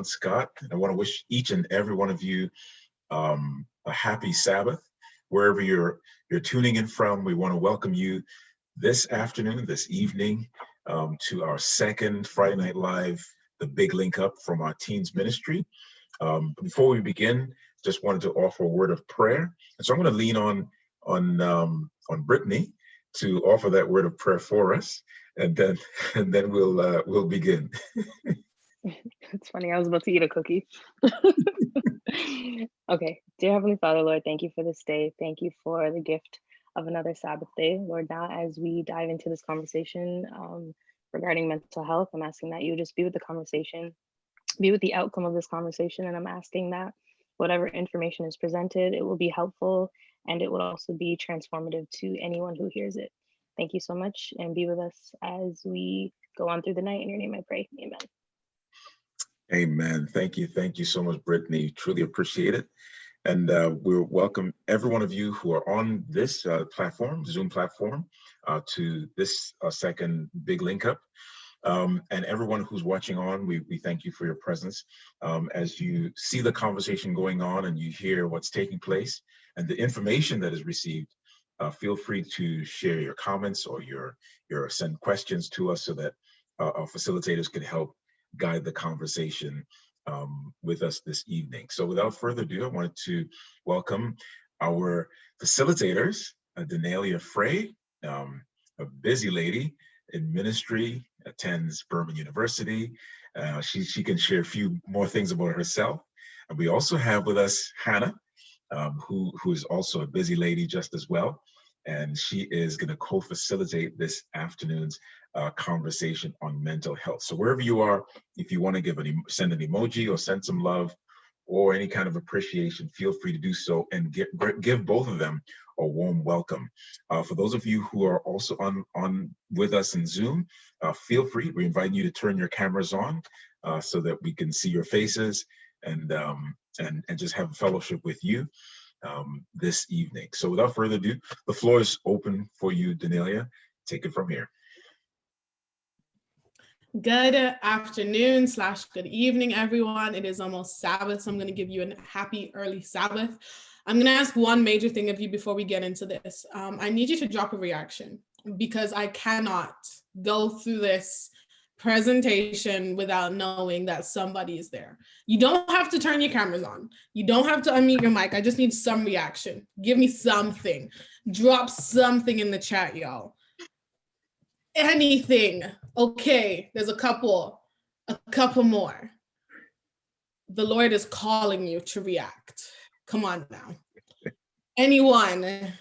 Scott, and I want to wish each and every one of you a happy Sabbath. Wherever you're tuning in from, we want to welcome you this afternoon, this evening, to our second Friday Night Live, the big link up from our teens ministry. Before we begin, just wanted to offer a word of prayer, and so I'm going to lean on Brittany to offer that word of prayer for us, and then we'll begin. It's funny, I was about to eat a cookie. Okay, dear Heavenly Father, Lord, thank you for this day. Thank you for the gift of another Sabbath day. Lord, now as we dive into this conversation regarding mental health, I'm asking that you just be with the conversation, be with the outcome of this conversation. And I'm asking that whatever information is presented, it will be helpful and it will also be transformative to anyone who hears it. Thank you so much, and be with us as we go on through the night. In your name I pray, amen. Amen. Thank you. Thank you so much, Brittany. Truly appreciate it. And we welcome every one of you who are on this platform, Zoom platform, to this second big link up. And everyone who's watching on, we thank you for your presence. As you see the conversation going on and you hear what's taking place and the information that is received, feel free to share your comments or your send questions to us so that our facilitators can help guide the conversation with us this evening. So without further ado, I wanted to welcome our facilitators, Denalia Frey, a busy lady in ministry, attends Berman University. She can share a few more things about herself. And we also have with us Hannah, who is also a busy lady just as well. And she is going to co-facilitate this afternoon's conversation on mental health. So wherever you are, if you want to send an emoji or send some love or any kind of appreciation, feel free to do so and give both of them a warm welcome. For those of you who are also on with us in Zoom, feel free. We invite you to turn your cameras on so that we can see your faces and just have a fellowship with you this evening. So without further ado, the floor is open for you, Denalia. Take it from here. Good afternoon / good evening, everyone. It is almost Sabbath, so I'm going to give you a happy early Sabbath. I'm going to ask one major thing of you before we get into this. I need you to drop a reaction because I cannot go through this presentation without knowing that somebody is there. You don't have to turn your cameras on. You don't have to unmute your mic. I just need some reaction. Give me something. Drop something in the chat, y'all. Anything. Okay, there's a couple more. The Lord is calling you to react. Come on now. Anyone?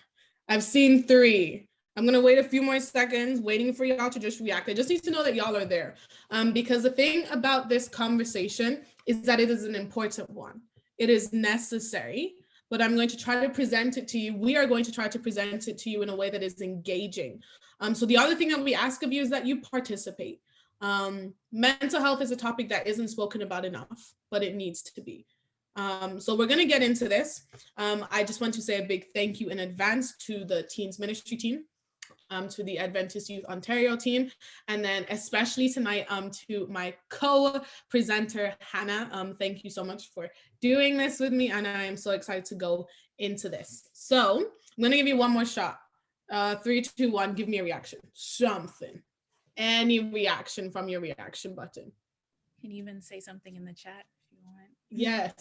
I've seen 3. I'm gonna wait a few more seconds, waiting for y'all to just react. I just need to know that y'all are there. Because the thing about this conversation is that it is an important one. It is necessary, but I'm going to try to present it to you. We are going to try to present it to you in a way that is engaging. So the other thing that we ask of you is that you participate. Mental health is a topic that isn't spoken about enough, but it needs to be. So we're going to get into this. I just want to say a big thank you in advance to the Teens Ministry team, to the Adventist Youth Ontario team, and then especially tonight to my co-presenter, Hannah. Thank you so much for doing this with me, and I am so excited to go into this. So I'm going to give you one more shot. 3, 2, 1, give me a reaction. Something. Any reaction from your reaction button. You can even say something in the chat if you want. Yes.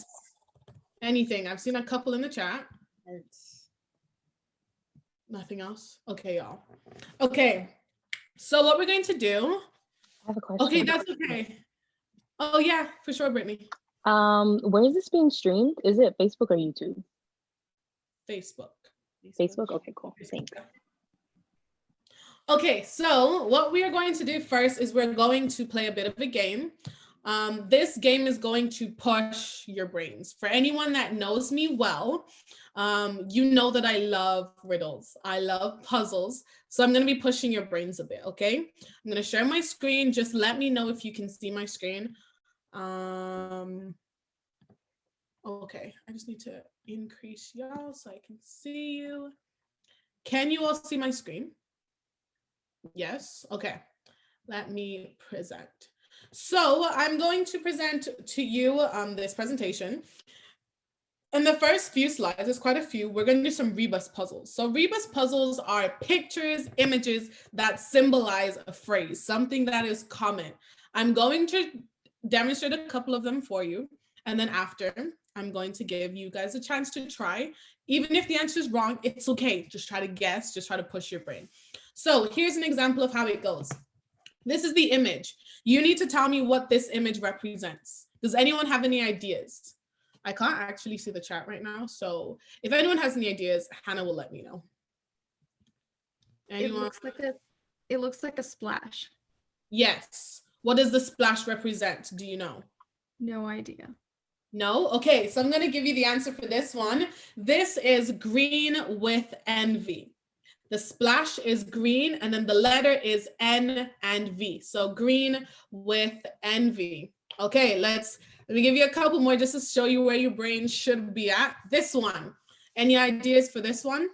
Anything. I've seen a couple in the chat. Nothing else? Okay, y'all. Okay. So what we're going to do. I have a question. Okay, that's okay. Oh yeah, for sure, Brittany. Where is this being streamed? Is it Facebook or YouTube? Facebook. Facebook? Okay, cool. Thanks. Okay, so what we are going to do first is we're going to play a bit of a game. This game is going to push your brains. For anyone that knows me well, you know that I love riddles. I love puzzles. So I'm going to be pushing your brains a bit, okay? I'm going to share my screen. Just let me know if you can see my screen. Okay, I just need to increase y'all so I can see you. Can you all see my screen? Yes, okay. Let me present. So I'm going to present to you this presentation. In the first few slides, there's quite a few, we're going to do some rebus puzzles. So rebus puzzles are pictures, images that symbolize a phrase, something that is common. I'm going to demonstrate a couple of them for you. And then after, I'm going to give you guys a chance to try. Even if the answer is wrong, it's okay. Just try to guess, just try to push your brain. So here's an example of how it goes. This is the image. You need to tell me what this image represents. Does anyone have any ideas? I can't actually see the chat right now. So if anyone has any ideas, Hannah will let me know. Anyone? It looks like a splash. Yes. What does the splash represent? Do you know? No idea. No? Okay, so I'm going to give you the answer for this one. This is green with envy. The splash is green, and then the letter is N and V. So green with envy. Okay, let me give you a couple more just to show you where your brain should be at. This one. Any ideas for this one?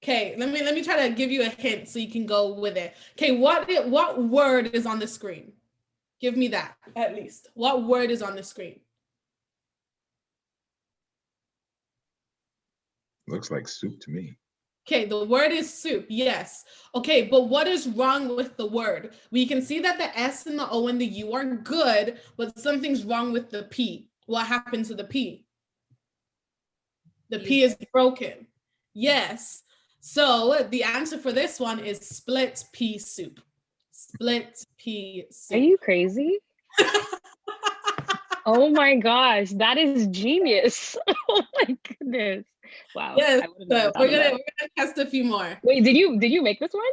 Okay, let me try to give you a hint so you can go with it. Okay, what word is on the screen? Give me that at least. What word is on the screen? Looks like soup to me. Okay, the word is soup, yes. Okay, but what is wrong with the word? We can see that the S and the O and the U are good, but something's wrong with the P. What happened to the P? The P is broken. Yes. So the answer for this one is split pea soup. Split pea soup. Are you crazy? Oh my gosh, that is genius. Oh my goodness. Wow. Yes, I would've never thought we're of gonna that. test a few more. Wait, did you make this one?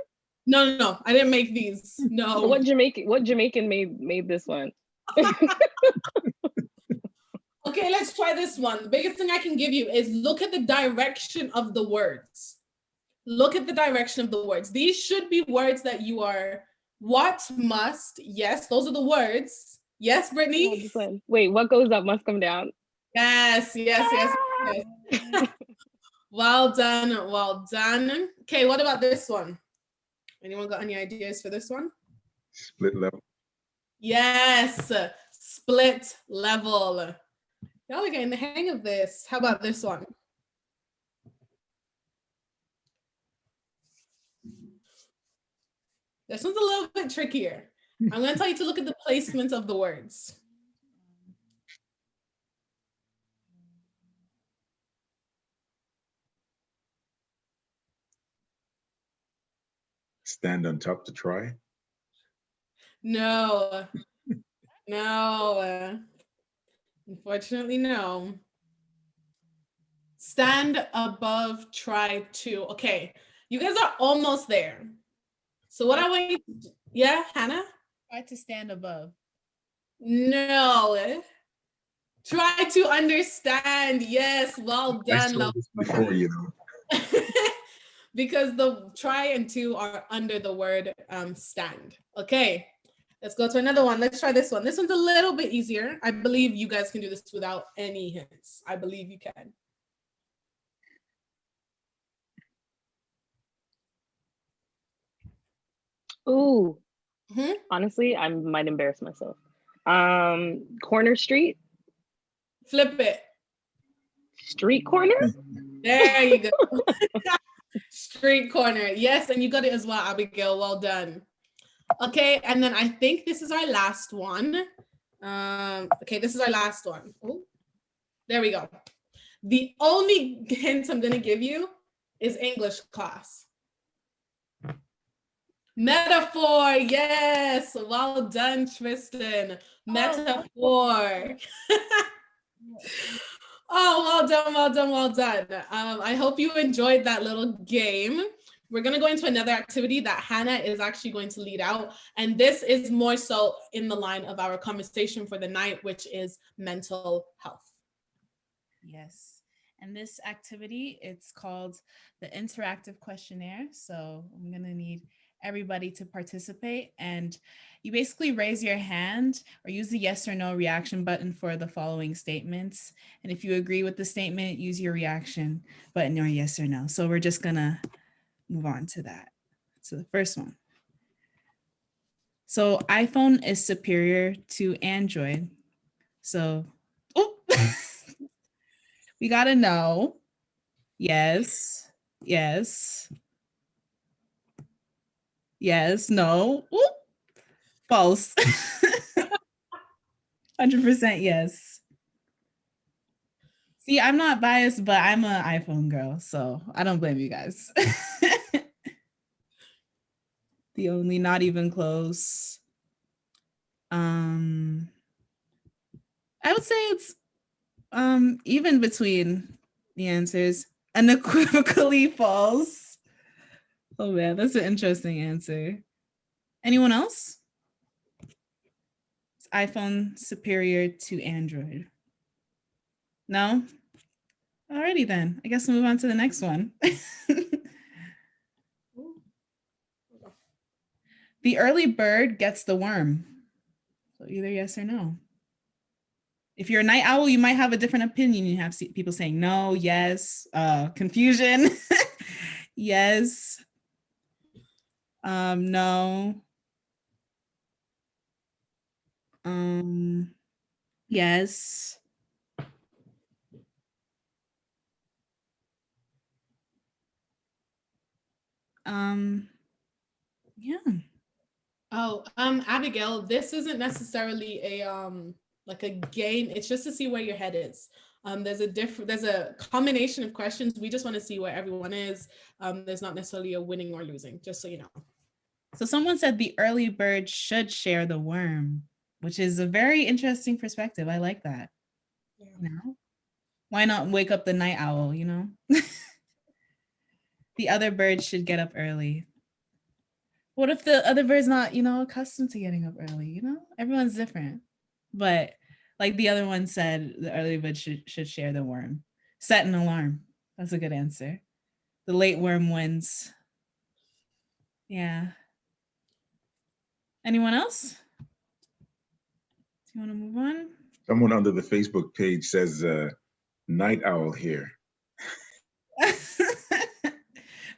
No, I didn't make these. No. What Jamaican made this one? Okay, let's try this one. The biggest thing I can give you is look at the direction of the words. Look at the direction of the words. These should be words that you are, what, must, yes, those are the words. Yes, Brittany? Wait, what goes up must come down. Yes. Well done, well done. Okay, what about this one? Anyone got any ideas for this one? Split level. Yes, split level. Y'all are getting the hang of this. How about this one? This one's a little bit trickier. I'm going to tell you to look at the placement of the words. Stand on top to try. No. Unfortunately, no. Stand above, try to. Okay, you guys are almost there. So what I want you to do, yeah, Hannah? Try to stand above. No. Try to understand. Yes, well I done. saw this before, you know. Because the try and to are under the word stand. Okay, let's go to another one. Let's try this one. This one's a little bit easier. I believe you guys can do this without any hints. I believe you can. Ooh. Mhm. Honestly, I might embarrass myself. Corner street? Flip it. Street corner? There you go. Street corner. Yes, and you got it as well, Abigail. Well done. Okay, and then I think this is our last one. Okay, this is our last one. Ooh, there we go. The only hint I'm going to give you is English class. Metaphor, yes. Well done, Tristan. Metaphor. Oh, well done. I hope you enjoyed that little game. We're going to go into another activity that Hannah is actually going to lead out. And this is more so in the line of our conversation for the night, which is mental health. Yes. And this activity, it's called the interactive questionnaire. So I'm going to need everybody to participate, and you basically raise your hand or use the yes or no reaction button for the following statements. And if you agree with the statement, use your reaction button or yes or no. So we're just gonna move on to that. So the first one. So iPhone is superior to Android. So we got to know. Yes. Yes. Yes. No. Oop. False. 100% yes. See, I'm not biased, but I'm an iPhone girl, so I don't blame you guys. The only not even close. I would say it's even between the answers, unequivocally false. Oh man, that's an interesting answer. Anyone else? Is iPhone superior to Android? No? Alrighty then. I guess we'll move on to the next one. The early bird gets the worm. So either yes or no. If you're a night owl, you might have a different opinion. You have people saying no, yes, confusion. Yes. No. Yes. Yeah. Oh, Abigail, this isn't necessarily a like a game. It's just to see where your head is. There's a combination of questions. We just want to see where everyone is. There's not necessarily a winning or losing, just so you know. So someone said the early bird should share the worm, which is a very interesting perspective. I like that. Yeah. You know? Why not wake up the night owl, you know? The other bird should get up early. What if the other bird's not, accustomed to getting up early, Everyone's different. But like the other one said, the early bird should share the worm. Set an alarm. That's a good answer. The late worm wins. Yeah. Anyone else? Do you want to move on? Someone under the Facebook page says, night owl here.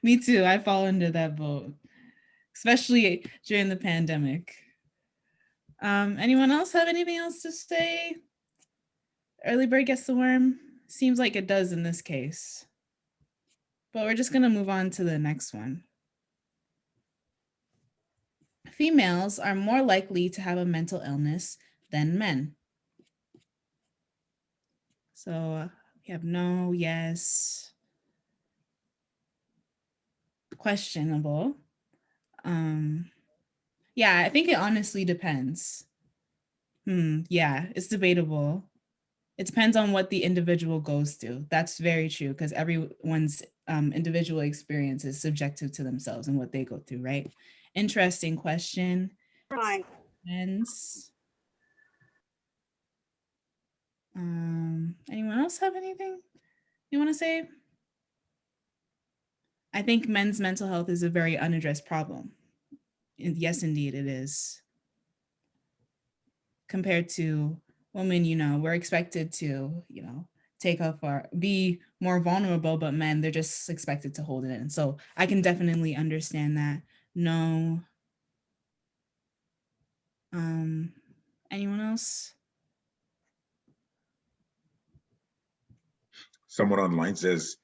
Me too. I fall under that vote, especially during the pandemic. Anyone else have anything else to say? Early bird gets the worm. Seems like it does in this case. But we're just going to move on to the next one. Females are more likely to have a mental illness than men. So we have no, yes, questionable. Yeah, I think it honestly depends. Yeah, it's debatable. It depends on what the individual goes through. That's very true because everyone's individual experience is subjective to themselves and what they go through, right? Interesting question. Right. Anyone else have anything you want to say? I think men's mental health is a very unaddressed problem. Yes, indeed, it is. Compared to women, we're expected to, take off or be more vulnerable, but men, they're just expected to hold it in. So I can definitely understand that. No. Anyone else? Someone online says,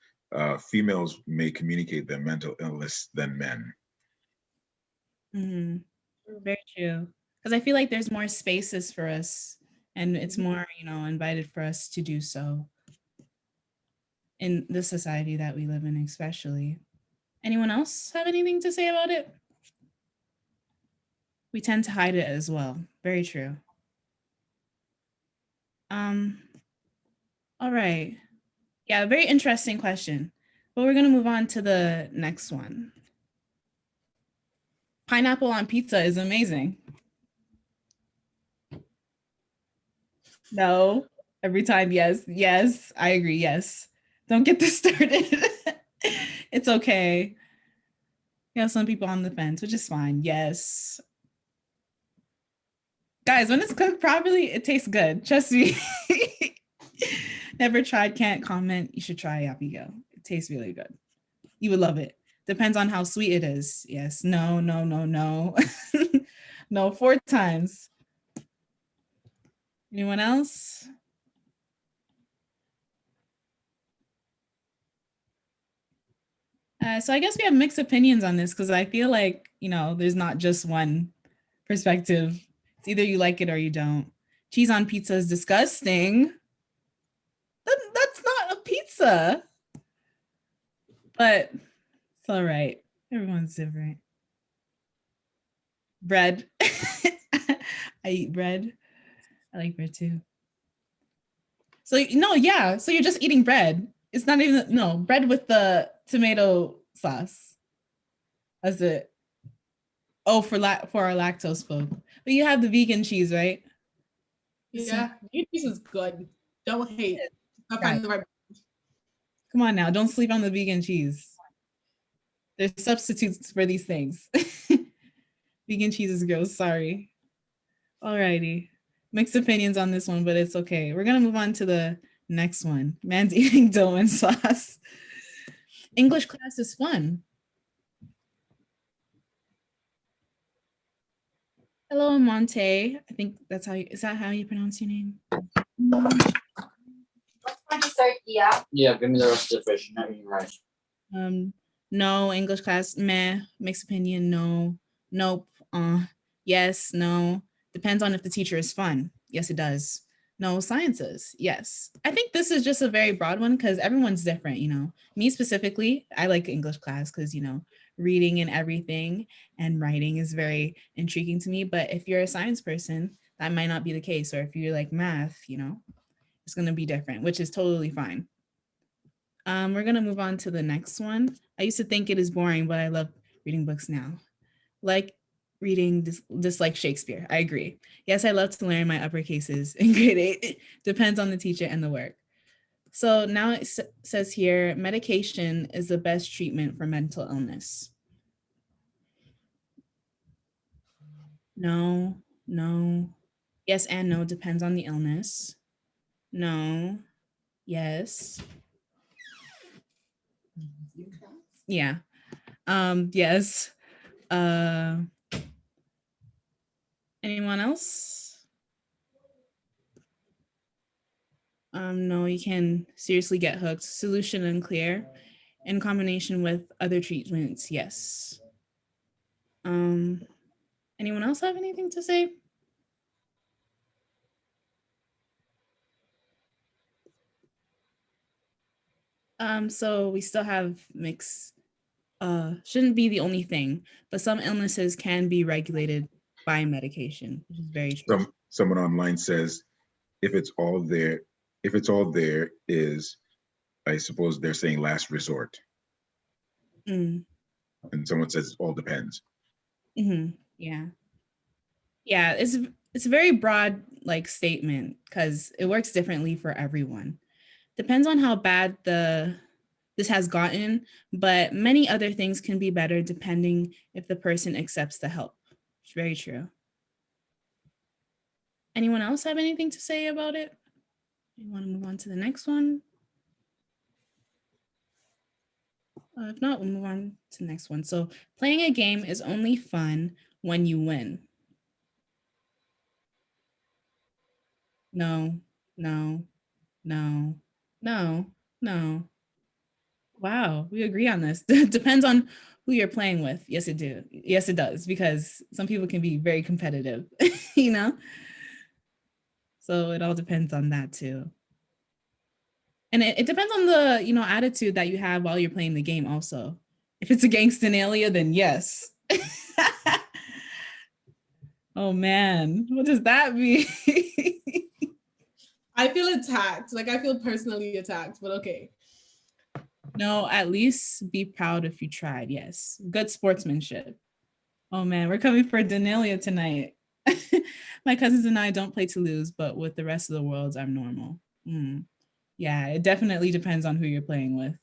females may communicate their mental illness than men. Very true. Because I feel like there's more spaces for us and it's more, invited for us to do so in the society that we live in, especially. Anyone else have anything to say about it? We tend to hide it as well. Very true. All right. Yeah, very interesting question. But we're going to move on to the next one. Pineapple on pizza is amazing. No. Every time, yes. Yes, I agree. Yes. Don't get this started. It's okay. You have some people on the fence, which is fine. Yes. Guys, when it's cooked properly, it tastes good. Trust me. Never tried, can't comment. You should try Yapigo. It tastes really good. You would love it. Depends on how sweet it is. Yes. No, no, no, no. No, 4 times. Anyone else? So I guess we have mixed opinions on this because I feel like, there's not just one perspective. It's either you like it or you don't. Cheese on pizza is disgusting. That's not a pizza. But it's all right. Everyone's different. Bread. I eat bread. I like bread too. So no, yeah. So you're just eating bread. It's not even bread with the tomato sauce. That's it. Oh, for our lactose folk. But you have the vegan cheese, right? Yeah, vegan cheese is good. Don't hate. I'll Right. find the right. Come on now, don't sleep on the vegan cheese. There's substitutes for these things. Vegan cheese is gross, sorry. Alrighty. Mixed opinions on this one, but it's okay. We're gonna move on to the next one. Man's eating dough and sauce. English class is fun. Hello, Monte. I think is that how you pronounce your name? Yeah, give me the rest of the fish. Not eating rice. No. English class, meh. Mixed opinion, no. Nope. Yes, no. Depends on if the teacher is fun. Yes, it does. No. Sciences, yes. I think this is just a very broad one because everyone's different, Me specifically, I like English class because, reading and everything and writing is very intriguing to me. But if you're a science person, that might not be the case. Or if you like math, it's going to be different, which is totally fine. We're going to move on to the next one. I used to think it is boring, but I love reading books now. Like reading, dislike Shakespeare. I agree. Yes, I love to learn my upper cases in grade 8. Depends on the teacher and the work. So now it says here, medication is the best treatment for mental illness. No, no. Yes and no, depends on the illness. No, yes. Yeah. Yes. Anyone else? No, you can seriously get hooked. Solution unclear. In combination with other treatments, yes. Anyone else have anything to say? So we still have mix. Shouldn't be the only thing, but some illnesses can be regulated by medication, which is very true. Someone online says, if it's all there is, I suppose they're saying last resort. Mm. And someone says it all depends. Mm-hmm. Yeah. Yeah, it's a very broad statement because it works differently for everyone. Depends on how bad this has gotten, but many other things can be better depending if the person accepts the help. It's very true. Anyone else have anything to say about it? You want to move on to the next one? If not, we'll move on to the next one. So playing a game is only fun when you win. No, no, no, no, no. Wow, we agree on this. Depends on who you're playing with. Yes, it do. Yes, it does, because some people can be very competitive, So it all depends on that too. And it depends on the, attitude that you have while you're playing the game also. If it's a gangstinalia, then yes. Oh man, what does that mean? I feel attacked. I feel personally attacked, but okay. No, at least be proud if you tried. Yes. Good sportsmanship. Oh man, we're coming for Danelia tonight. My cousins and I don't play to lose, but with the rest of the world, I'm normal. Yeah, it definitely depends on who you're playing with.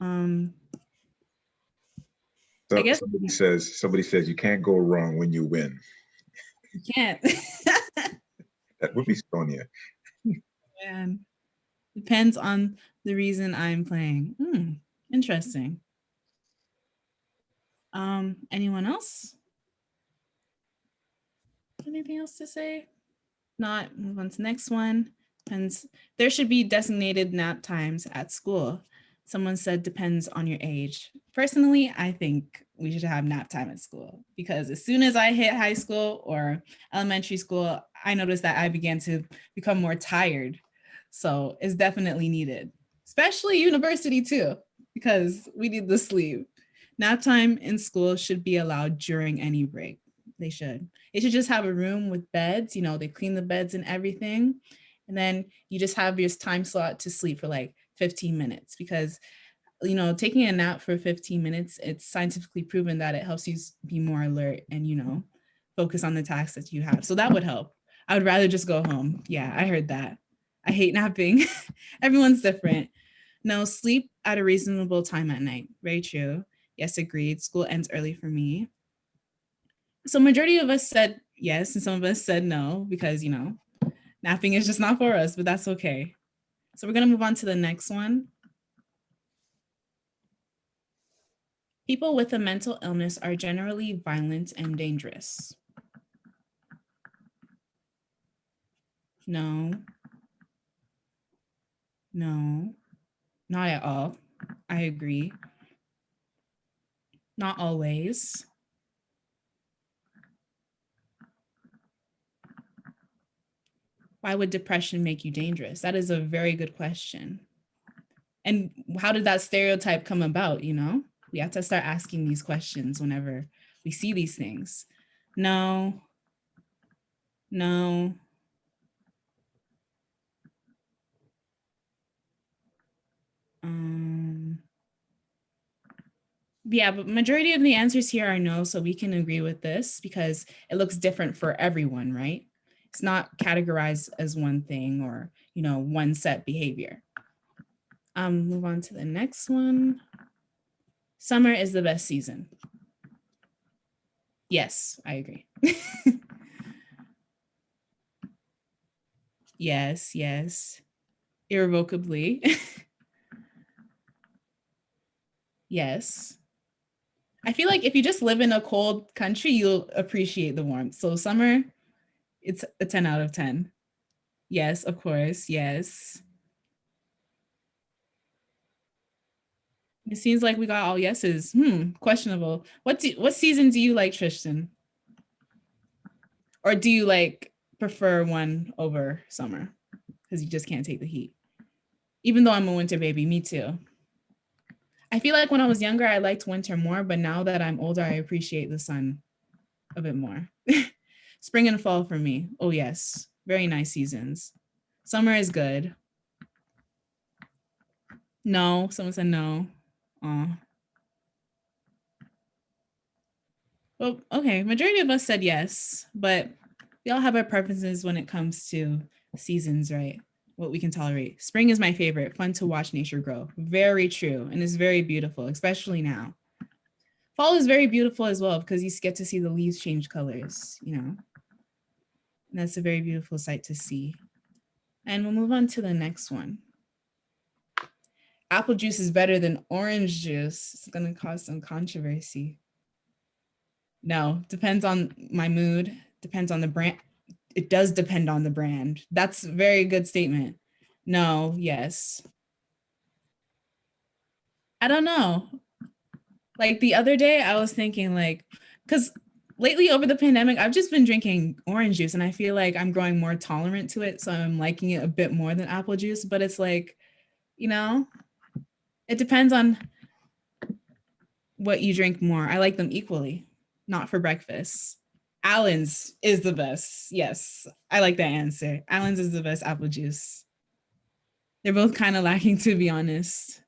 So I guess somebody says you can't go wrong when you win. you can't. That would be Sonia. Man. Depends on the reason I'm playing. Interesting. Anyone else? Anything else to say? Not, move on to the next one. Depends. There should be designated nap times at school. Someone said depends on your age. Personally, I think we should have nap time at school because as soon as I hit high school or elementary school, I noticed that I began to become more tired. So it's definitely needed, especially university too, because we need the sleep. Nap time in school should be allowed during any break. They should. They should just have a room with beds, they clean the beds and everything. And then you just have your time slot to sleep for like 15 minutes because, taking a nap for 15 minutes, it's scientifically proven that it helps you be more alert and, focus on the tasks that you have. So that would help. I would rather just go home. Yeah, I heard that. I hate napping. Everyone's different. No, sleep at a reasonable time at night. Very true. Yes, agreed. School ends early for me. So majority of us said yes, and some of us said no, because, napping is just not for us, but that's okay. So we're going to move on to the next one. People with a mental illness are generally violent and dangerous. No. No, not at all. I agree. Not always. Why would depression make you dangerous? That is a very good question. And how did that stereotype come about, We have to start asking these questions whenever we see these things. No. Yeah, but majority of the answers here are no, so we can agree with this because it looks different for everyone, right? It's not categorized as one thing or, one set behavior. Move on to the next one. Summer is the best season. Yes, I agree. Yes. Irrevocably. Yes. I feel like if you just live in a cold country, you'll appreciate the warmth. So summer, it's a 10 out of 10. Yes, of course. Yes. It seems like we got all yeses. Questionable. What season do you like, Tristan? Or do you prefer one over summer? Because you just can't take the heat. Even though I'm a winter baby, me too. I feel like when I was younger, I liked winter more, but now that I'm older, I appreciate the sun a bit more. Spring and fall for me. Oh yes, very nice seasons. Summer is good. No, someone said no. Well, okay, majority of us said yes, but we all have our preferences when it comes to seasons, right? What we can tolerate. Spring is my favorite, fun to watch nature grow. Very true, and it's very beautiful, especially now. Fall is very beautiful as well because you get to see the leaves change colors, And that's a very beautiful sight to see. And we'll move on to the next one. Apple juice is better than orange juice. It's going to cause some controversy. No, depends on my mood, depends on the brand. It does depend on the brand. That's a very good statement. No, yes. I don't know. Like the other day, I was thinking because lately over the pandemic, I've just been drinking orange juice and I feel like I'm growing more tolerant to it. So I'm liking it a bit more than apple juice, but it's it depends on what you drink more. I like them equally, not for breakfast. Allen's is the best. Yes, I like that answer. Allen's is the best apple juice. They're both kind of lacking, to be honest.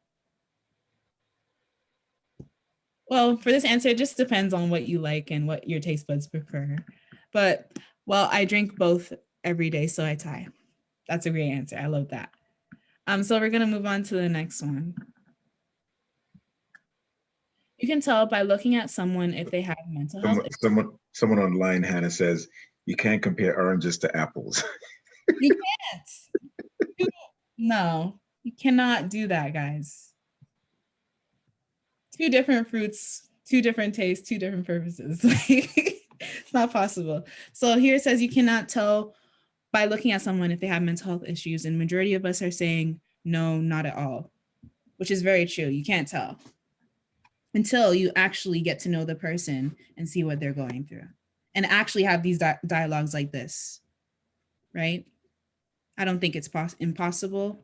Well, for this answer, it just depends on what you like and what your taste buds prefer. But, well, I drink both every day, so I tie. That's a great answer. I love that. So we're going to move on to the next one. You can tell by looking at someone if they have mental health. Someone online, Hannah, says you can't compare oranges to apples. You can't. No, you cannot do that, guys. Two different fruits, two different tastes, two different purposes. It's not possible. So here it says you cannot tell by looking at someone if they have mental health issues, and majority of us are saying no, not at all, which is very true. You can't tell until you actually get to know the person and see what they're going through and actually have these dialogues like this, right? I don't think it's impossible.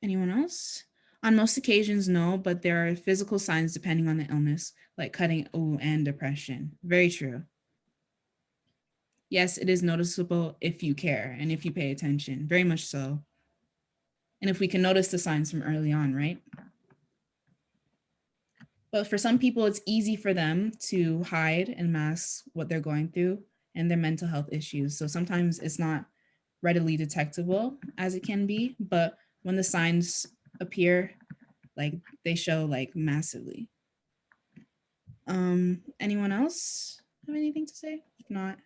Anyone else? On most occasions, no, but there are physical signs depending on the illness, like cutting and depression. Very true. Yes, it is noticeable if you care and if you pay attention, very much so. And if we can notice the signs from early on, right? But for some people, it's easy for them to hide and mask what they're going through and their mental health issues. So sometimes it's not readily detectable as it can be, but when the signs appear, like they show like massively. Anyone else have anything to say? If not,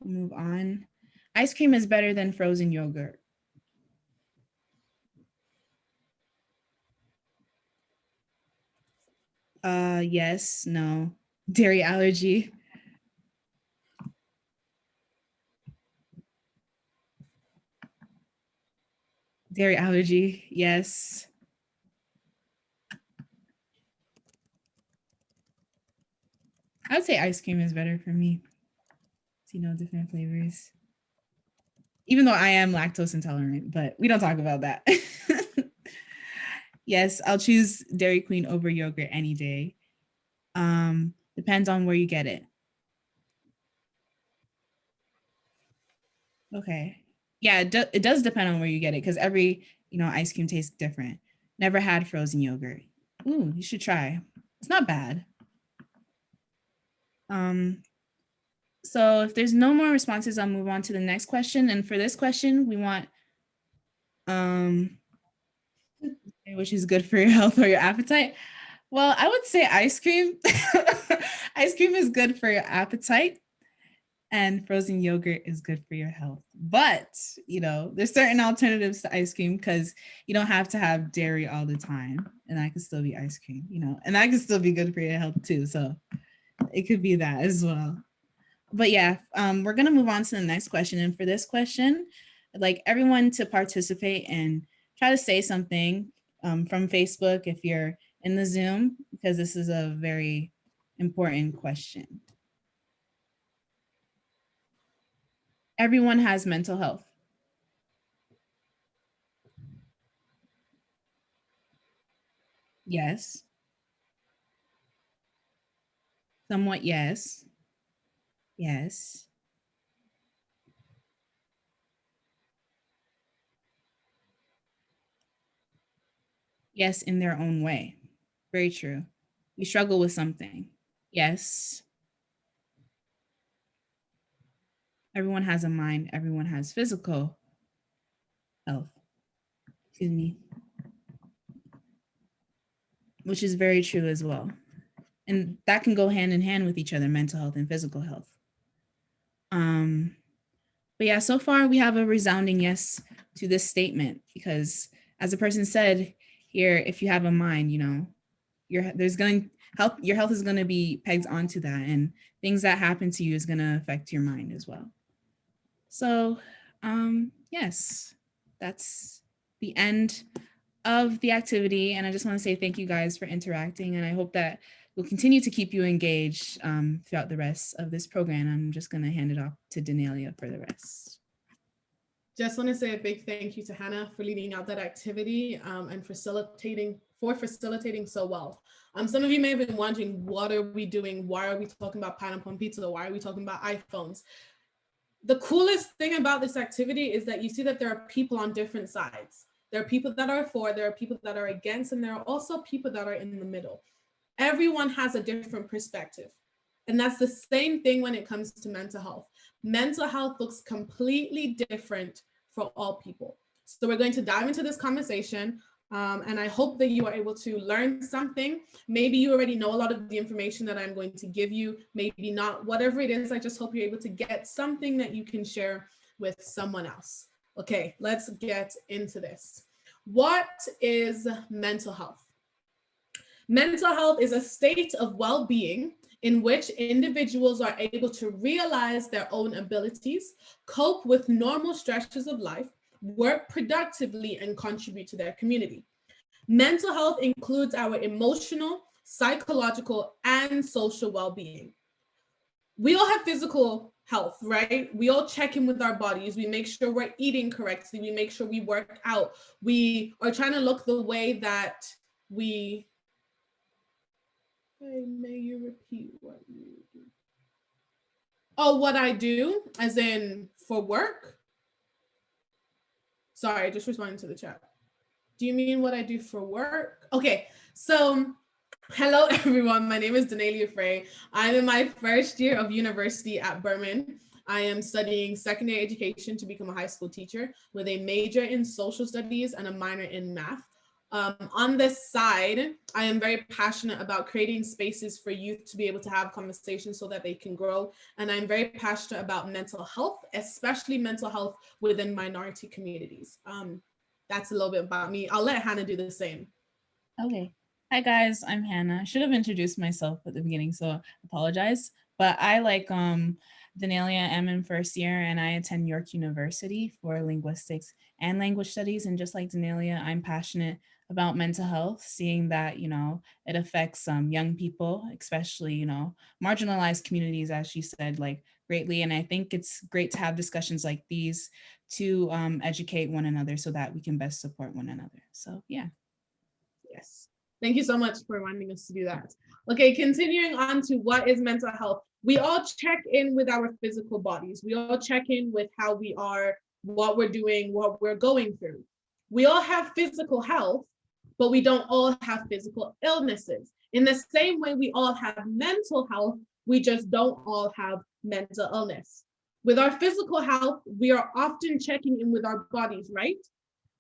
we'll move on. Ice cream is better than frozen yogurt. Yes, no. Dairy allergy. Dairy allergy, yes. I would say ice cream is better for me. See, no different flavors. Even though I am lactose intolerant, but we don't talk about that. Yes, I'll choose Dairy Queen over yogurt any day. Depends on where you get it. Okay. Yeah, it does depend on where you get it because every, ice cream tastes different. Never had frozen yogurt. Ooh, you should try. It's not bad. So if there's no more responses, I'll move on to the next question. And for this question, we want which is good for your health or your appetite. Well, I would say ice cream. Ice cream is good for your appetite and frozen yogurt is good for your health. But, there's certain alternatives to ice cream because you don't have to have dairy all the time. And that could still be ice cream, and that could still be good for your health too. So it could be that as well. But yeah, we're going to move on to the next question. And for this question, I'd like everyone to participate and try to say something from Facebook if you're in the Zoom, because this is a very important question. Everyone has mental health. Yes. Somewhat yes. Yes. Yes, in their own way. Very true. We struggle with something. Yes. Everyone has a mind. Everyone has physical health. Excuse me. Which is very true as well. And that can go hand in hand with each other, mental health and physical health. But yeah, so far we have a resounding yes to this statement because as the person said here, if you have a mind, your health is going to be pegged onto that, and things that happen to you is going to affect your mind as well. So yes, that's the end of the activity. And I just want to say thank you guys for interacting. And I hope that we'll continue to keep you engaged throughout the rest of this program. I'm just going to hand it off to Danelia for the rest. Just want to say a big thank you to Hannah for leading out that activity and facilitating so well. Some of you may have been wondering, what are we doing? Why are we talking about pineapple on pizza? Why are we talking about iPhones? The coolest thing about this activity is that you see that there are people on different sides. There are people that are for, there are people that are against, and there are also people that are in the middle. Everyone has a different perspective. And that's the same thing when it comes to mental health. Mental health looks completely different for all people. So we're going to dive into this conversation. And I hope that you are able to learn something. Maybe you already know a lot of the information that I'm going to give you, maybe not, whatever it is. I just hope you're able to get something that you can share with someone else. Okay, let's get into this. What is mental health? Mental health is a state of well-being in which individuals are able to realize their own abilities, cope with normal stresses of life, work productively, and contribute to their community. Mental health includes our emotional, psychological, and social well-being. We all have physical health, right? We all check in with our bodies. We make sure we're eating correctly. We make sure we work out. We are trying to look the way that we... Hey, may you repeat what you do? Oh, what I do, as in for work? Sorry, just responding to the chat. Do you mean what I do for work? Okay, so hello everyone. My name is Danelia Frey. I'm in my first year of university at Berman. I am studying secondary education to become a high school teacher with a major in social studies and a minor in math. On this side, I am very passionate about creating spaces for youth to be able to have conversations so that they can grow. And I'm very passionate about mental health, especially mental health within minority communities. That's a little bit about me. I'll let Hannah do the same. Okay. Hi guys, I'm Hannah. I should have introduced myself at the beginning, so I apologize. But I, like Danelia, am in first year and I attend York University for linguistics and language studies. And just like Danelia, I'm passionate about mental health, seeing that, it affects young people, especially, marginalized communities, as she said, like greatly. And I think it's great to have discussions like these to educate one another so that we can best support one another. So yeah. Yes. Thank you so much for reminding us to do that. Okay, continuing on to what is mental health. We all check in with our physical bodies. We all check in with how we are, what we're doing, what we're going through. We all have physical health, but we don't all have physical illnesses. In the same way we all have mental health, we just don't all have mental illness. With our physical health, we are often checking in with our bodies, right?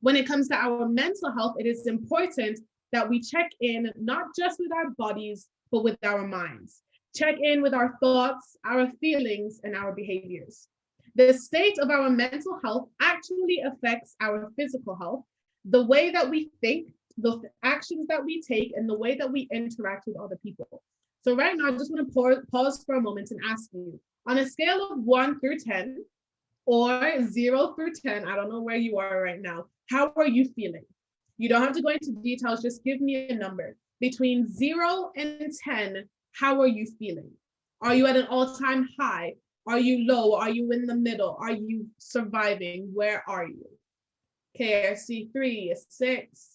When it comes to our mental health, it is important that we check in not just with our bodies, but with our minds. Check in with our thoughts, our feelings, and our behaviors. The state of our mental health actually affects our physical health, the way that we think, the actions that we take, and the way that we interact with other people. So right now, I just want to pause for a moment and ask you, on a scale of 1 through 10, or 0 through 10, I don't know where you are right now, how are you feeling? You don't have to go into details, just give me a number. Between 0 and 10, how are you feeling? Are you at an all-time high? Are you low? Are you in the middle? Are you surviving? Where are you? Okay, I see 3, 6,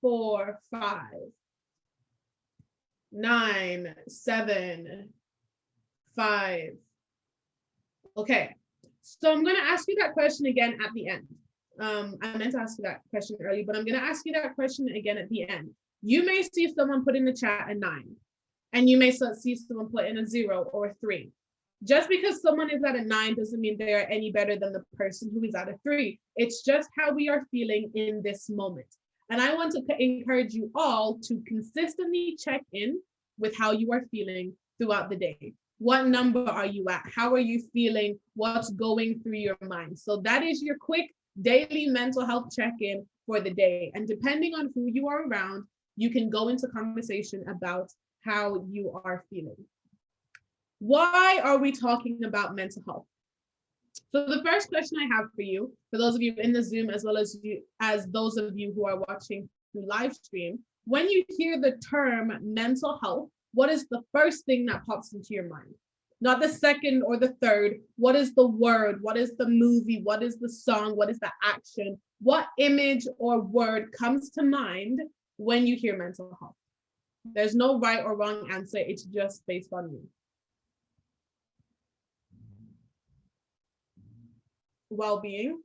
4, 5, 9, 7, 5. Okay, so I'm gonna ask you that question again at the end. I meant to ask you that question earlier, but I'm going to ask you that question again at the end. You may see someone put in the chat a 9, and you may see someone put in a 0 or a 3. Just because someone is at a 9 doesn't mean they are any better than the person who is at a 3. It's just how we are feeling in this moment. And I want to encourage you all to consistently check in with how you are feeling throughout the day. What number are you at? How are you feeling? What's going through your mind? So that is your quick daily mental health check-in for the day. And depending on who you are around, you can go into conversation about how you are feeling. Why are we talking about mental health? So the first question I have for you, for those of you in the Zoom, as well as those of you who are watching through live stream, when you hear the term mental health, what is the first thing that pops into your mind? Not the second or the third. What is the word? What is the movie? What is the song? What is the action? What image or word comes to mind when you hear mental health? There's no right or wrong answer. It's just based on you. Well-being,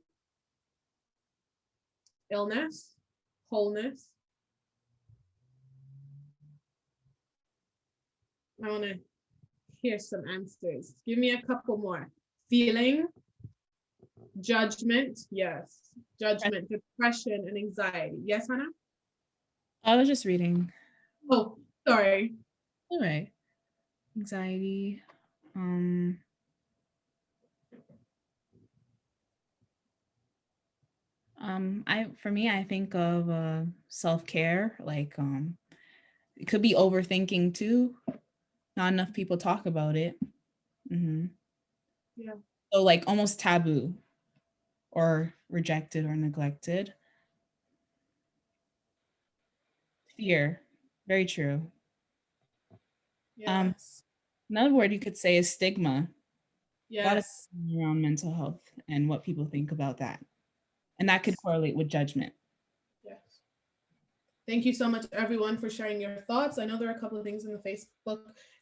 illness, wholeness. I want to hear some answers. Give me a couple more. Feeling, judgment, yes. Judgment, depression, and anxiety. Yes, Hannah? I was just reading. Oh, sorry. All right. Anxiety. I think of self-care, like it could be overthinking too. Not enough people talk about it. Hmm. Yeah. So like almost taboo or rejected or neglected. Fear. Very true. Yes. Another word you could say is stigma. A lot of Yes. around mental health and what people think about that. And that could correlate with judgment. Yes. Thank you so much, everyone, for sharing your thoughts. I know there are a couple of things in the Facebook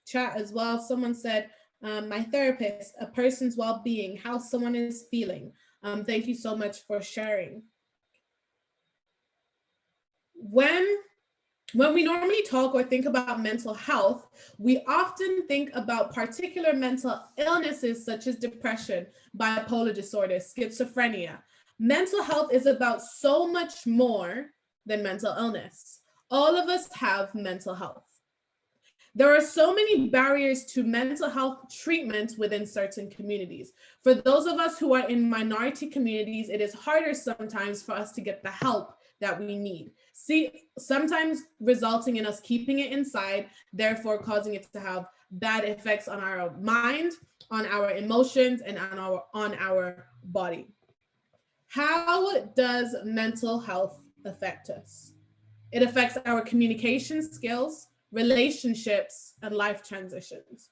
chat as well. Someone said, my therapist, a person's well-being, how someone is feeling. Thank you so much for sharing. When we normally talk or think about mental health, we often think about particular mental illnesses such as depression, bipolar disorder, schizophrenia. Mental health is about so much more than mental illness. All of us have mental health. There are so many barriers to mental health treatment within certain communities. For those of us who are in minority communities, it is harder sometimes for us to get the help that we need. Sometimes resulting in us keeping it inside, therefore causing it to have bad effects on our mind, on our emotions, and on our body. How does mental health affect us? It affects our communication skills, relationships, and life transitions.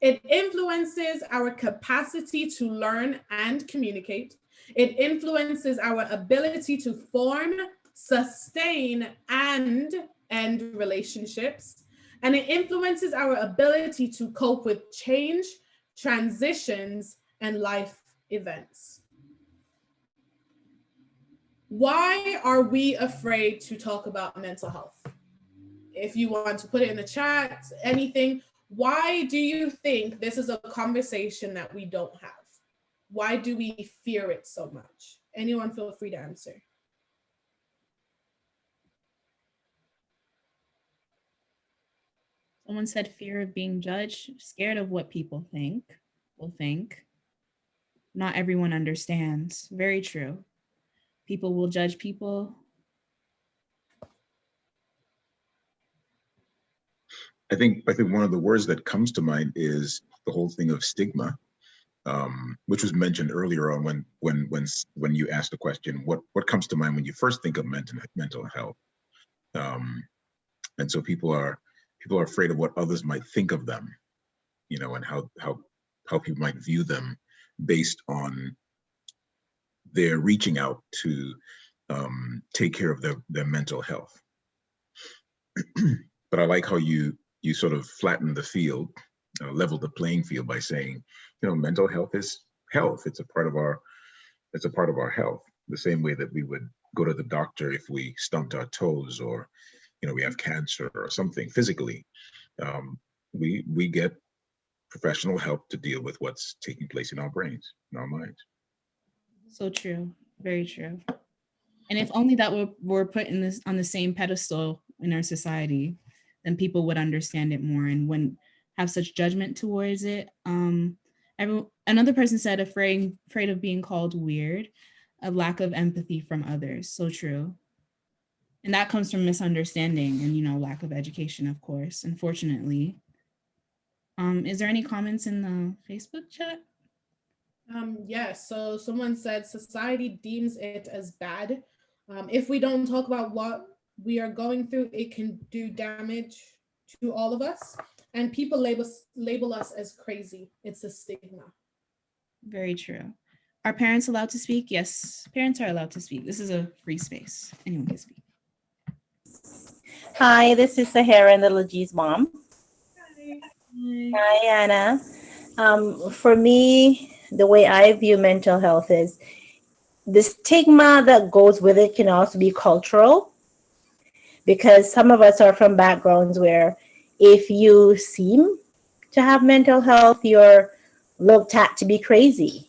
It influences our capacity to learn and communicate. It influences our ability to form, sustain, and end relationships. And it influences our ability to cope with change, transitions, and life events. Why are we afraid to talk about mental health? If you want to put it in the chat, anything, why do you think this is a conversation that we don't have? Why do we fear it so much? Anyone feel free to answer. Someone said fear of being judged, scared of what people will think. Not everyone understands. Very true. People will judge people. I think one of the words that comes to mind is the whole thing of stigma, which was mentioned earlier on when you asked the question, what comes to mind when you first think of mental health? And so people are afraid of what others might think of them, and how people might view them based on their reaching out to take care of their mental health. But I like how you sort of flatten the field, level the playing field by saying, mental health is health. It's a part of our health. The same way that we would go to the doctor if we stumped our toes, or we have cancer or something physically. We get professional help to deal with what's taking place in our brains, in our minds. So true. Very true. And if only that were put on the same pedestal in our society, then people would understand it more and wouldn't have such judgment towards it. Another person said afraid of being called weird, a lack of empathy from others. So true. And that comes from misunderstanding and lack of education, of course, unfortunately. Is there any comments in the Facebook chat? Yes, so someone said society deems it as bad. If we don't talk about what we are going through, it can do damage to all of us. And people label us as crazy. It's a stigma. Very true. Are parents allowed to speak? Yes, parents are allowed to speak. This is a free space. Anyone can speak. Hi, this is Sahara and Little G's mom. Hi, Anna. For me, the way I view mental health is the stigma that goes with it can also be cultural, because some of us are from backgrounds where if you seem to have mental health, you're looked at to be crazy.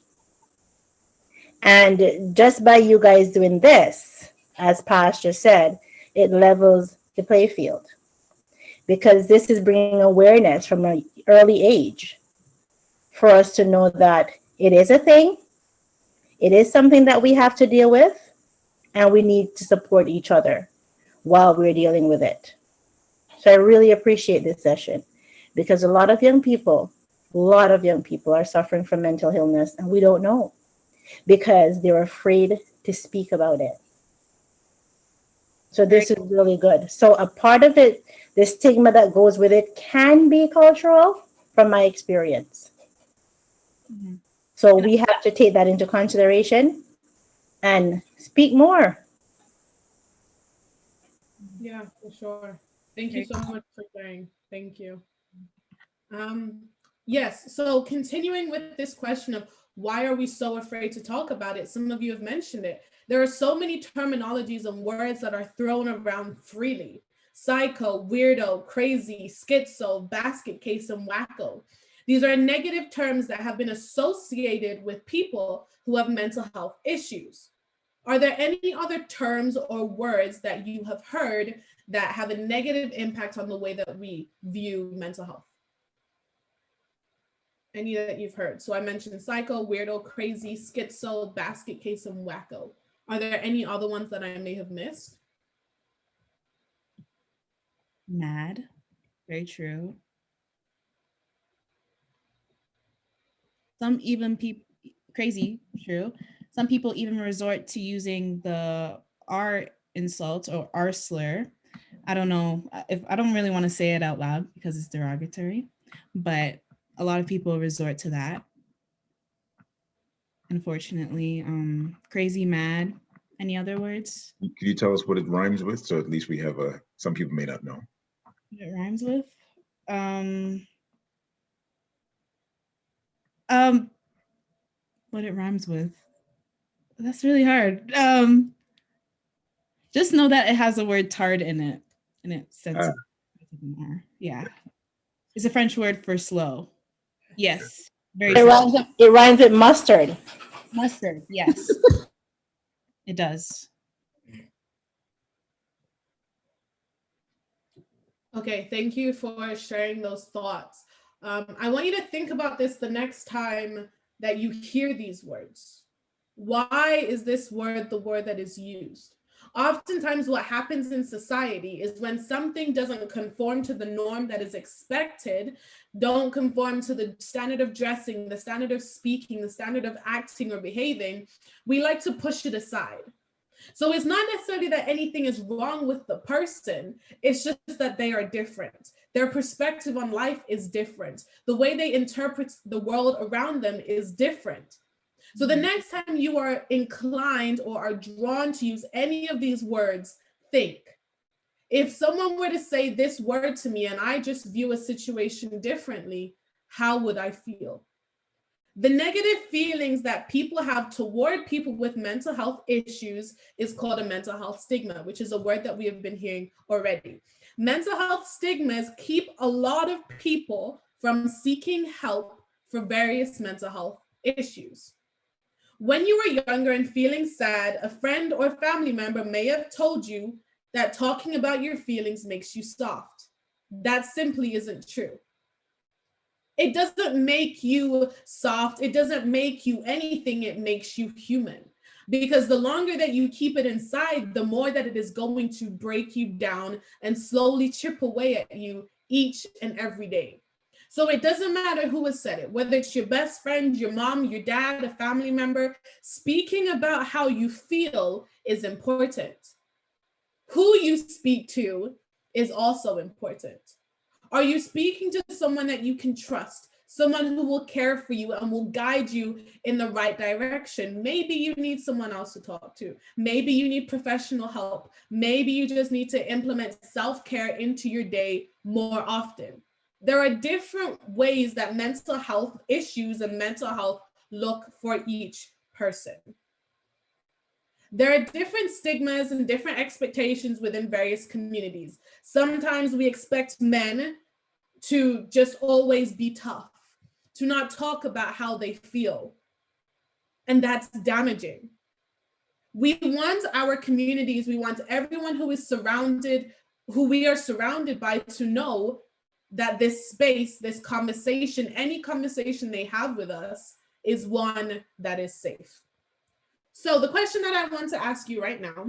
And just by you guys doing this, as Pastor said, it levels the playfield, because this is bringing awareness from an early age for us to know that it is a thing, it is something that we have to deal with, and we need to support each other while we're dealing with it. So I really appreciate this session, because a lot of young people are suffering from mental illness, and we don't know because they're afraid to speak about it. So this is really good. So a part of it, the stigma that goes with it, can be cultural from my experience. Mhm. So we have to take that into consideration and speak more. Yeah, for sure. Thank you so much for sharing. Thank you. Yes, so continuing with this question of why are we so afraid to talk about it? Some of you have mentioned it. There are so many terminologies and words that are thrown around freely. Psycho, weirdo, crazy, schizo, basket case, and wacko. These are negative terms that have been associated with people who have mental health issues. Are there any other terms or words that you have heard that have a negative impact on the way that we view mental health? Any that you've heard? So I mentioned psycho, weirdo, crazy, schizo, basket case, and wacko. Are there any other ones that I may have missed? Mad. Very true. Some even people, crazy, true. Some people even resort to using the R insult or R slur. I don't know if I don't really want to say it out loud because it's derogatory, but a lot of people resort to that. Unfortunately, crazy, mad. Any other words? Can you tell us what it rhymes with? So at least we have some people may not know. What it rhymes with? What it rhymes with? That's really hard. Just know that it has the word tard in it, and it says more. Yeah, it's a French word for slow. Yes, very slow. It rhymes with mustard. Mustard. Yes, it does. Okay, thank you for sharing those thoughts. I want you to think about this the next time that you hear these words. Why is this word the word that is used? Oftentimes, what happens in society is when something doesn't conform to the norm that is expected, don't conform to the standard of dressing, the standard of speaking, the standard of acting or behaving, we like to push it aside. So it's not necessarily that anything is wrong with the person, it's just that they are different. Their perspective on life is different. The way they interpret the world around them is different. So the next time you are inclined or are drawn to use any of these words, think. If someone were to say this word to me and I just view a situation differently, how would I feel? The negative feelings that people have toward people with mental health issues is called a mental health stigma, which is a word that we have been hearing already. Mental health stigmas keep a lot of people from seeking help for various mental health issues. When you were younger and feeling sad, a friend or family member may have told you that talking about your feelings makes you soft. That simply isn't true. It doesn't make you soft. It doesn't make you anything. It makes you human. Because the longer that you keep it inside, the more that it is going to break you down and slowly chip away at you each and every day. So it doesn't matter who has said it, whether it's your best friend, your mom, your dad, a family member, speaking about how you feel is important. Who you speak to is also important. Are you speaking to someone that you can trust? Someone who will care for you and will guide you in the right direction? Maybe you need someone else to talk to. Maybe you need professional help. Maybe you just need to implement self-care into your day more often. There are different ways that mental health issues and mental health look for each person. There are different stigmas and different expectations within various communities. Sometimes we expect men to just always be tough, to not talk about how they feel. And that's damaging. We want our communities, we want everyone who is surrounded who we are surrounded by to know that this space, this conversation, any conversation they have with us is one that is safe. So the question that I want to ask you right now,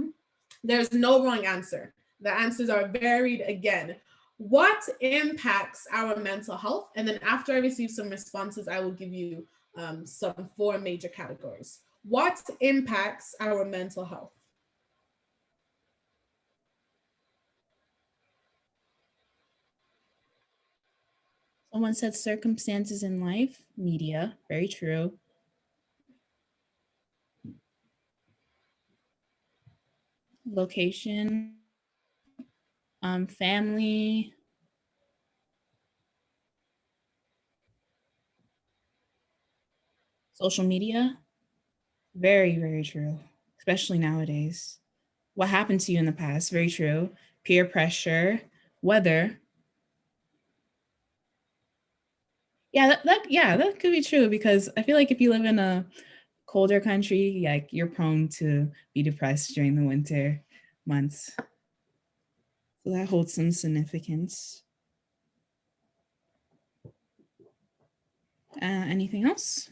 there's no wrong answer. The answers are varied again. What impacts our mental health? And then after I receive some responses, I will give you some 4 major categories. What impacts our mental health? Someone said circumstances in life, media, very true. Location, family, social media, very, very true, especially nowadays. What happened to you in the past, very true. Peer pressure, weather. Yeah, that could be true because I feel like if you live in a colder country, like you're prone to be depressed during the winter months. So that holds some significance. Anything else?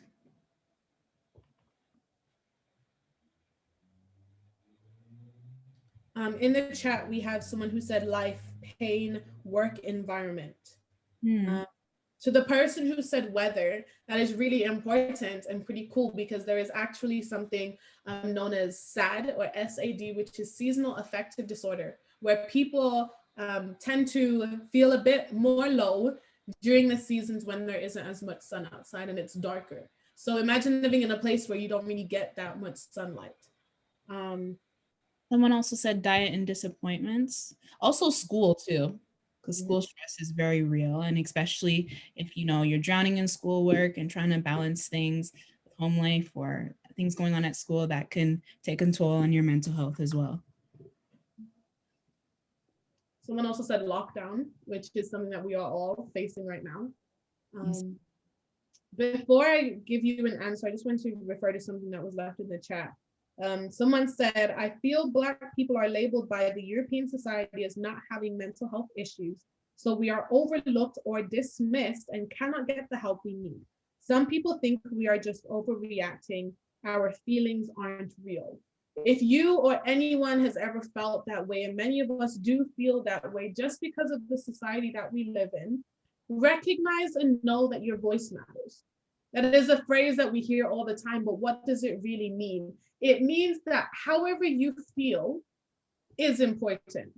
In the chat, we have someone who said life, pain, work environment. To the person who said weather, that is really important and pretty cool because there is actually something known as SAD or SAD, which is seasonal affective disorder, where people tend to feel a bit more low during the seasons when there isn't as much sun outside and it's darker. So imagine living in a place where you don't really get that much sunlight. Someone also said diet and disappointments. Also school too, because school stress is very real. And especially if, you're drowning in schoolwork and trying to balance things with home life or things going on at school, that can take a toll on your mental health as well. Someone also said lockdown, which is something that we are all facing right now. Yes. Before I give you an answer, I just want to refer to something that was left in the chat. Someone said, I feel Black people are labeled by the European society as not having mental health issues. So we are overlooked or dismissed and cannot get the help we need. Some people think we are just overreacting. Our feelings aren't real. If you or anyone has ever felt that way, and many of us do feel that way just because of the society that we live in, recognize and know that your voice matters. That is a phrase that we hear all the time, but what does it really mean? It means that however you feel is important.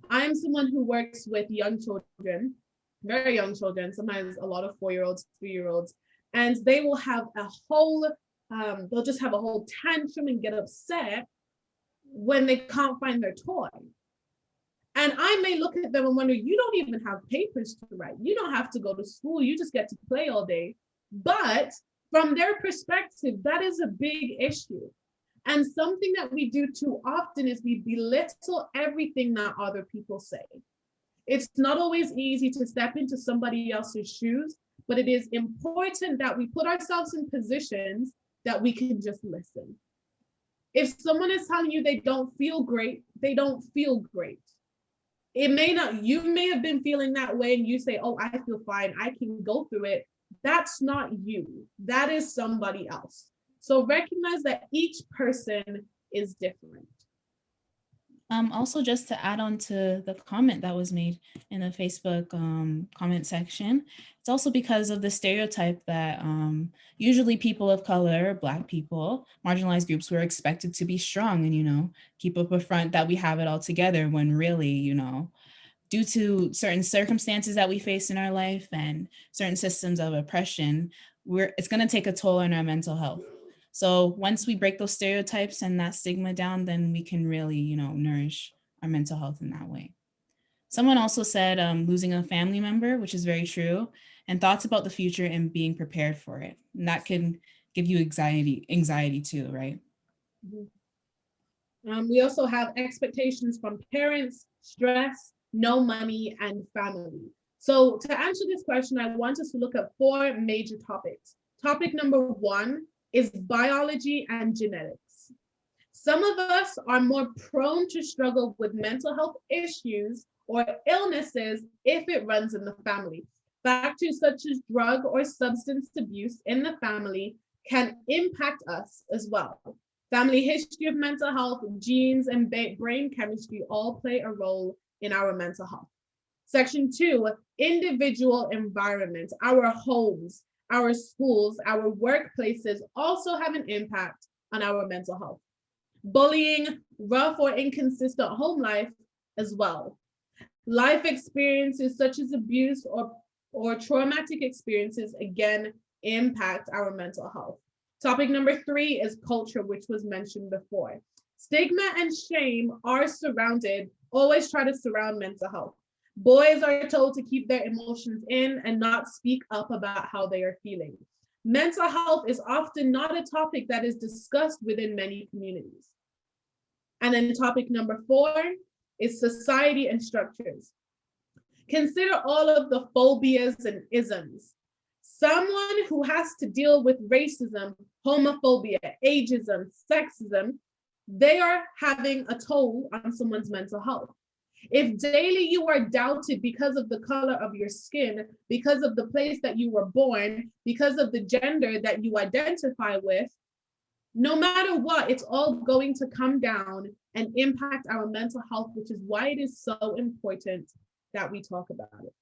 I'm someone who works with young children, very young children, sometimes a lot of 4-year-olds, 3-year-olds, and they will have they'll just have a whole tantrum and get upset when they can't find their toy. And I may look at them and wonder, you don't even have papers to write. You don't have to go to school. You just get to play all day. But from their perspective, that is a big issue. And something that we do too often is we belittle everything that other people say. It's not always easy to step into somebody else's shoes, but it is important that we put ourselves in positions that we can just listen. If someone is telling you they don't feel great, they don't feel great. You may have been feeling that way and you say, oh, I feel fine, I can go through it. That's not you. That is somebody else. So recognize that each person is different. Also, just to add on to the comment that was made in the Facebook comment section, it's also because of the stereotype that usually people of color, Black people, marginalized groups were expected to be strong and, keep up a front that we have it all together when really, due to certain circumstances that we face in our life and certain systems of oppression, it's going to take a toll on our mental health. So once we break those stereotypes and that stigma down, then we can really, nourish our mental health in that way. Someone also said losing a family member, which is very true, and thoughts about the future and being prepared for it. And that can give you anxiety too, right? Mm-hmm. We also have expectations from parents, stress, no money, and family. So to answer this question, I want us to look at 4 major topics. Topic number 1 is biology and genetics. Some of us are more prone to struggle with mental health issues or illnesses if it runs in the family. Factors such as drug or substance abuse in the family can impact us as well. Family history of mental health, genes, and brain chemistry all play a role in our mental health. Section 2, individual environment. Our homes, our schools, our workplaces also have an impact on our mental health. Bullying, rough or inconsistent home life as well. Life experiences such as abuse or traumatic experiences, again, impact our mental health. Topic number 3 is culture, which was mentioned before. Stigma and shame are always try to surround mental health. Boys are told to keep their emotions in and not speak up about how they are feeling. Mental health is often not a topic that is discussed within many communities. And then topic number 4 is society and structures. Consider all of the phobias and isms. Someone who has to deal with racism, homophobia, ageism, sexism, they are having a toll on someone's mental health. If daily you are doubted because of the color of your skin, because of the place that you were born, because of the gender that you identify with, no matter what, it's all going to come down and impact our mental health, which is why it is so important that we talk about it.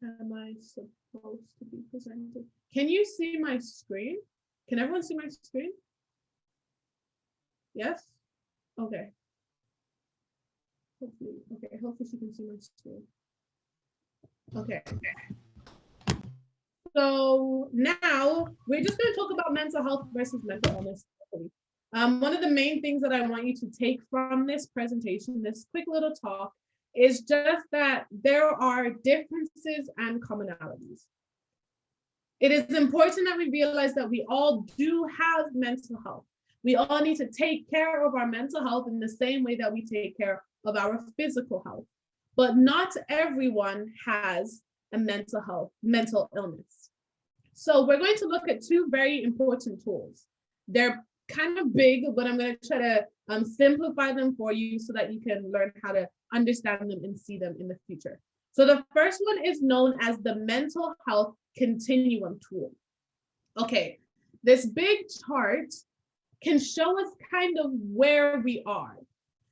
Am I supposed to be presented? Can you see my screen? Can everyone see my screen? Yes? Okay. Hopefully she can see my screen. Okay. So now we're just going to talk about mental health versus mental illness. One of the main things that I want you to take from this presentation, this quick little talk, is just that there are differences and commonalities. It is important that we realize that we all do have mental health. We all need to take care of our mental health in the same way that we take care of our physical health. But not everyone has a mental illness. So we're going to look at 2 very important tools. They're kind of big, but I'm going to try to simplify them for you so that you can learn how to understand them and see them in the future. So the first one is known as the mental health continuum tool. Okay, this big chart can show us kind of where we are.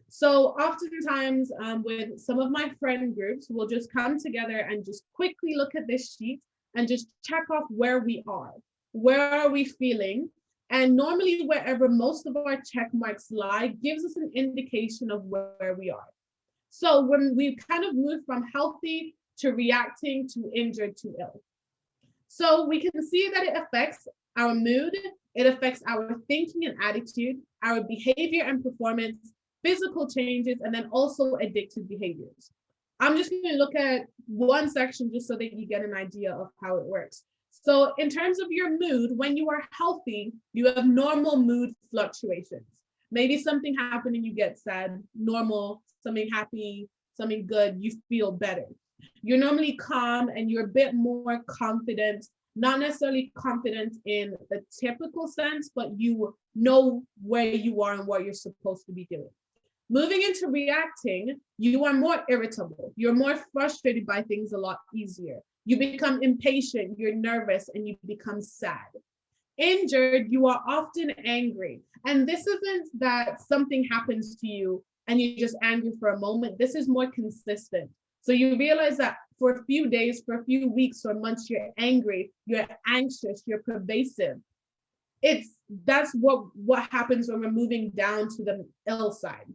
So oftentimes with some of my friend groups, we'll just come together and just quickly look at this sheet and just check off where we are. Where are we feeling? And normally wherever most of our check marks lie gives us an indication of where we are. So when we kind of move from healthy to reacting to injured to ill. So we can see that it affects our mood, it affects our thinking and attitude, our behavior and performance, physical changes, and then also addictive behaviors. I'm just going to look at one section just so that you get an idea of how it works. So in terms of your mood, when you are healthy, you have normal mood fluctuations. Maybe something happened and you get sad, normal, something happy, something good, you feel better. You're normally calm and you're a bit more confident, not necessarily confident in the typical sense, but you know where you are and what you're supposed to be doing. Moving into reacting, you are more irritable. You're more frustrated by things a lot easier. You become impatient, you're nervous, and you become sad. Injured, you are often angry. And this isn't that something happens to you and you're just angry for a moment. This is more consistent. So you realize that for a few days, for a few weeks or months, you're angry, you're anxious, you're pervasive. That's what happens when we're moving down to the ill side.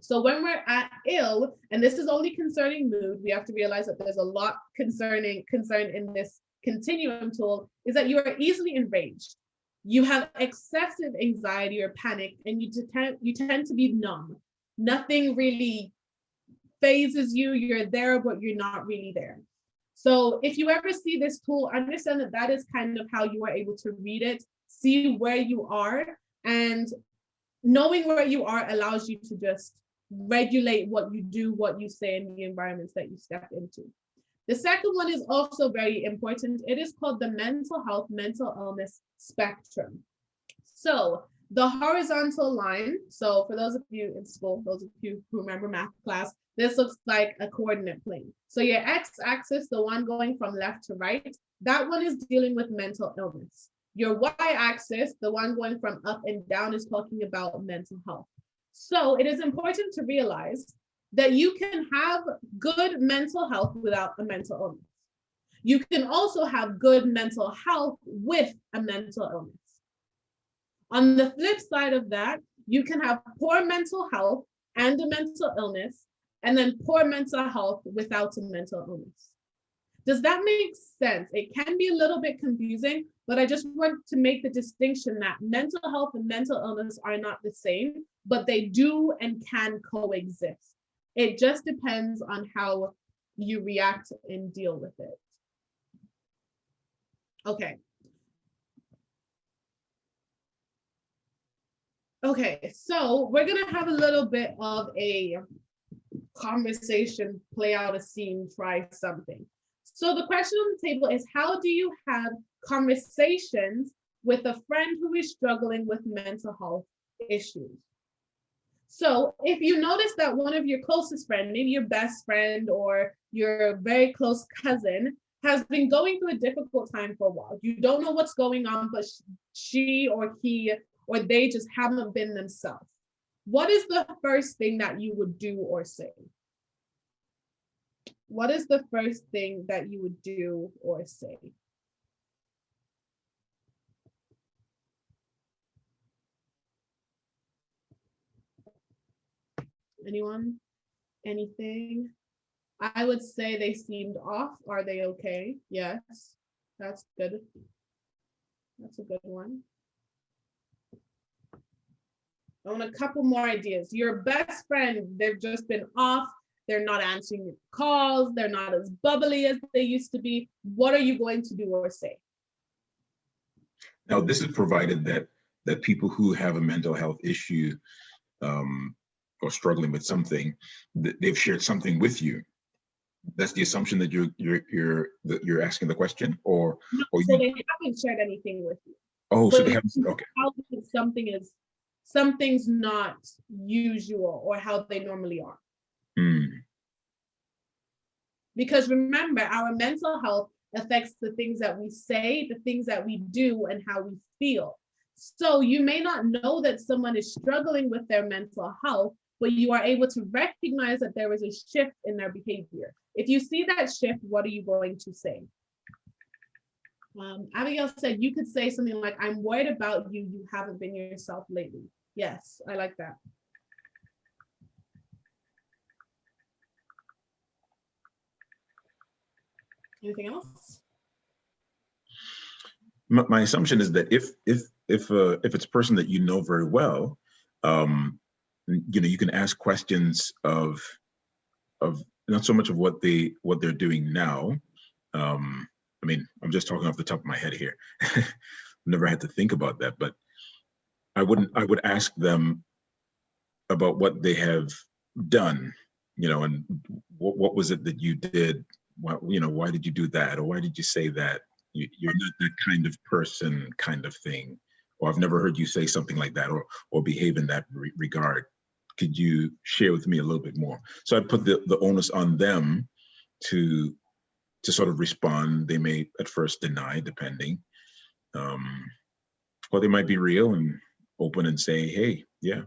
So when we're at ill, and this is only concerning mood, we have to realize that there's a lot concern in this continuum tool, is that you are easily enraged. You have excessive anxiety or panic, and you tend to be numb. Nothing really phases you. You're there, but you're not really there. So if you ever see this tool, understand that that is kind of how you are able to read it, see where you are, and knowing where you are allows you to just regulate what you do, what you say, and the environments that you step into. The second one is also very important. It is called the mental health, mental illness spectrum. So the horizontal line, so for those of you in school, those of you who remember math class, this looks like a coordinate plane. So your x-axis, the one going from left to right, that one is dealing with mental illness. Your y-axis, the one going from up and down, is talking about mental health. So it is important to realize that you can have good mental health without a mental illness. You can also have good mental health with a mental illness. On the flip side of that, you can have poor mental health and a mental illness, and then poor mental health without a mental illness. Does that make sense? It can be a little bit confusing, but I just want to make the distinction that mental health and mental illness are not the same, but they do and can coexist. It just depends on how you react and deal with it. Okay. Okay, so we're gonna have a little bit of a conversation, play out a scene, try something. So the question on the table is, how do you have conversations with a friend who is struggling with mental health issues? So if you notice that one of your closest friends, maybe your best friend or your very close cousin, has been going through a difficult time for a while, you don't know what's going on, but she or he or they just haven't been themselves, what is the first thing that you would do or say? What is the first thing that you would do or say? Anyone? Anything? I would say they seemed off. Are they okay? Yes, that's good. That's a good one. I want a couple more ideas. Your best friend, they've just been off. They're not answering your calls. They're not as bubbly as they used to be. What are you going to do or say? Now, this is provided that people who have a mental health issue or struggling with something, they've shared something with you. That's the assumption that you're asking the question, or so they haven't shared anything with you. Oh, so they haven't. Okay. How something's not usual or how they normally are. Because remember, our mental health affects the things that we say, the things that we do, and how we feel. So you may not know that someone is struggling with their mental health, but you are able to recognize that there is a shift in their behavior. If you see that shift, what are you going to say? Abigail said you could say something like, I'm worried about you. You haven't been yourself lately. Yes, I like that. Anything else? My assumption is that if it's a person that you know very well, you can ask questions of not so much of what they're doing now. I mean, I'm just talking off the top of my head here. Never had to think about that, but I would ask them about what they have done, and what was it that you did? Why did you do that? Or why did you say that? You're not that kind of person, kind of thing. Or I've never heard you say something like that or behave in that regard. Could you share with me a little bit more? So I'd put the onus on them to sort of respond. They may at first deny, depending. Or they might be real and open and say, hey, yeah,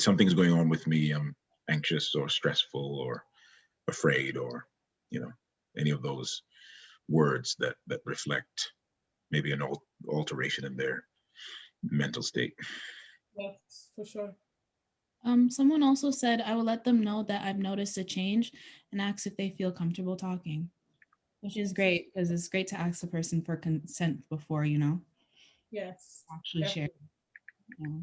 something's going on with me. I'm anxious or stressful or afraid, or any of those words that reflect maybe an alteration in their mental state. Yes, for sure. Someone also said, I will let them know that I've noticed a change and ask if they feel comfortable talking, which is great because it's great to ask the person for consent before, Yes. actually share. Yeah.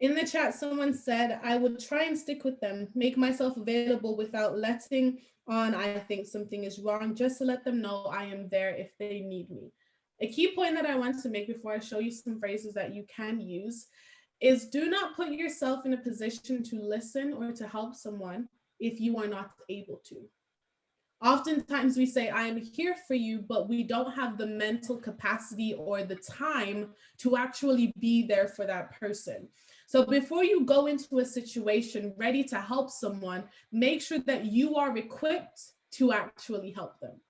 In the chat, someone said, I would try and stick with them, make myself available without letting on I think something is wrong, just to let them know I am there if they need me. A key point that I want to make before I show you some phrases that you can use is do not put yourself in a position to listen or to help someone if you are not able to. Oftentimes we say, I am here for you, but we don't have the mental capacity or the time to actually be there for that person. So before you go into a situation ready to help someone, make sure that you are equipped to actually help them.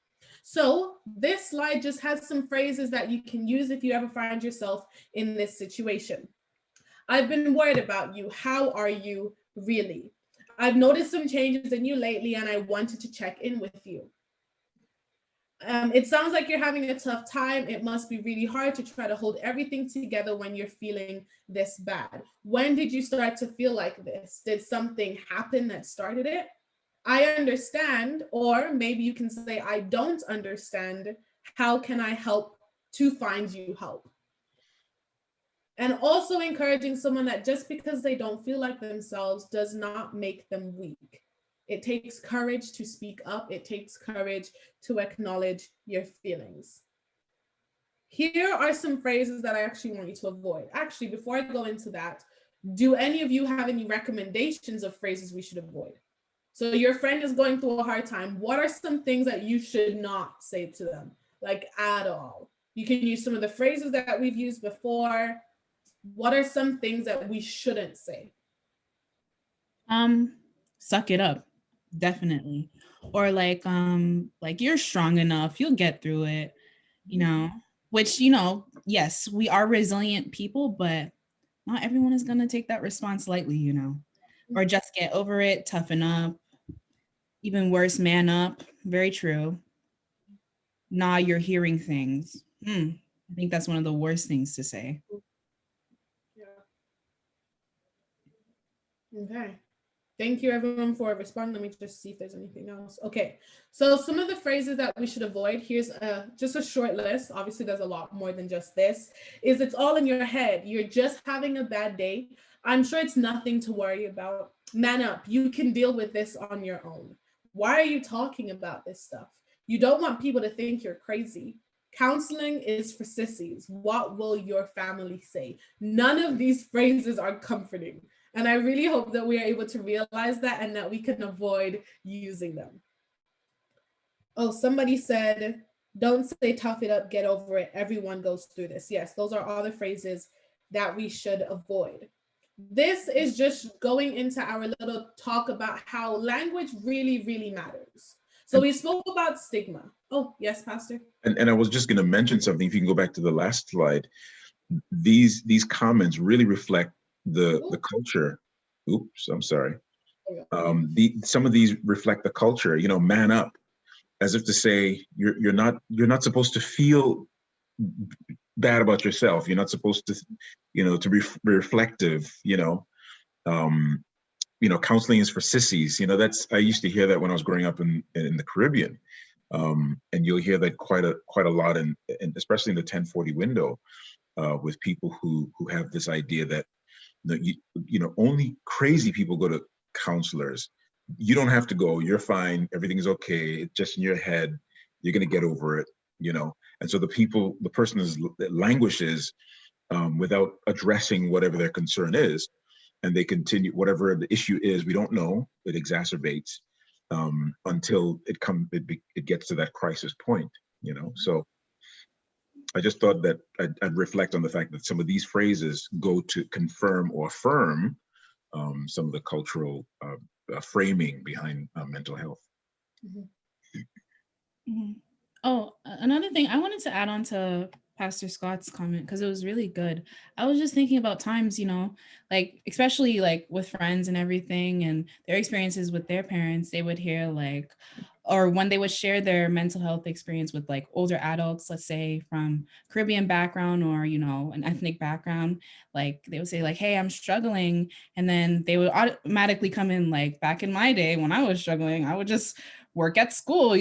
So this slide just has some phrases that you can use if you ever find yourself in this situation. I've been worried about you. How are you really? I've noticed some changes in you lately and I wanted to check in with you. It sounds like you're having a tough time. It must be really hard to try to hold everything together when you're feeling this bad. When did you start to feel like this? Did something happen that started it? I understand, or maybe you can say, I don't understand. How can I help to find you help? And also encouraging someone that just because they don't feel like themselves does not make them weak. It takes courage to speak up. It takes courage to acknowledge your feelings. Here are some phrases that I actually want you to avoid. Actually, before I go into that, do any of you have any recommendations of phrases we should avoid? So your friend is going through a hard time. What are some things that you should not say to them, like at all? You can use some of the phrases that we've used before. What are some things that we shouldn't say? Suck it up, definitely. Or like you're strong enough, you'll get through it, you know, which, you know, yes, we are resilient people, but not everyone is going to take that response lightly, you know, or just get over it, toughen up, even worse, man up. Very true. Nah, you're hearing things. I think that's one of the worst things to say. Yeah. Okay. Thank you everyone for responding. Let me just see if there's anything else. Okay, so some of the phrases that we should avoid, here's just a short list. Obviously there's a lot more than just this, is it's all in your head. You're just having a bad day. I'm sure it's nothing to worry about. Man up, you can deal with this on your own. Why are you talking about this stuff? You don't want people to think you're crazy. Counseling is for sissies. What will your family say? None of these phrases are comforting. And I really hope that we are able to realize that and that we can avoid using them. Oh, somebody said, don't say tough it up, get over it. Everyone goes through this. Yes, those are all the phrases that we should avoid. This is just going into our little talk about how language really, really matters. So we spoke about stigma. Oh, yes, Pastor. And I was just going to mention something. If you can go back to the last slide, these comments really reflect the culture. Oops, I'm sorry. Some of these reflect the culture. You know, man up, as if to say you're not supposed to feel bad about yourself. You're not supposed to, you know, to be reflective. Counseling is for sissies. You know, I used to hear that when I was growing up in the Caribbean. And you'll hear that quite a lot in especially in the 1040 window, with people who have this idea that only crazy people go to counselors. You don't have to go. You're fine. Everything's okay. It's just in your head. You're gonna get over it. And so the person languishes without addressing whatever their concern is, and they continue whatever the issue is. We don't know. It exacerbates until it gets to that crisis point. So I just thought that I'd reflect on the fact that some of these phrases go to confirm or affirm some of the cultural framing behind mental health. Oh, another thing I wanted to add on to Pastor Scott's comment, because it was really good. I was just thinking about times, like especially like with friends and everything and their experiences with their parents, they would hear like, or when they would share their mental health experience with like older adults, let's say from Caribbean background or, an ethnic background, like they would say like, hey, I'm struggling. And then they would automatically come in like, back in my day when I was struggling, I would just work at school,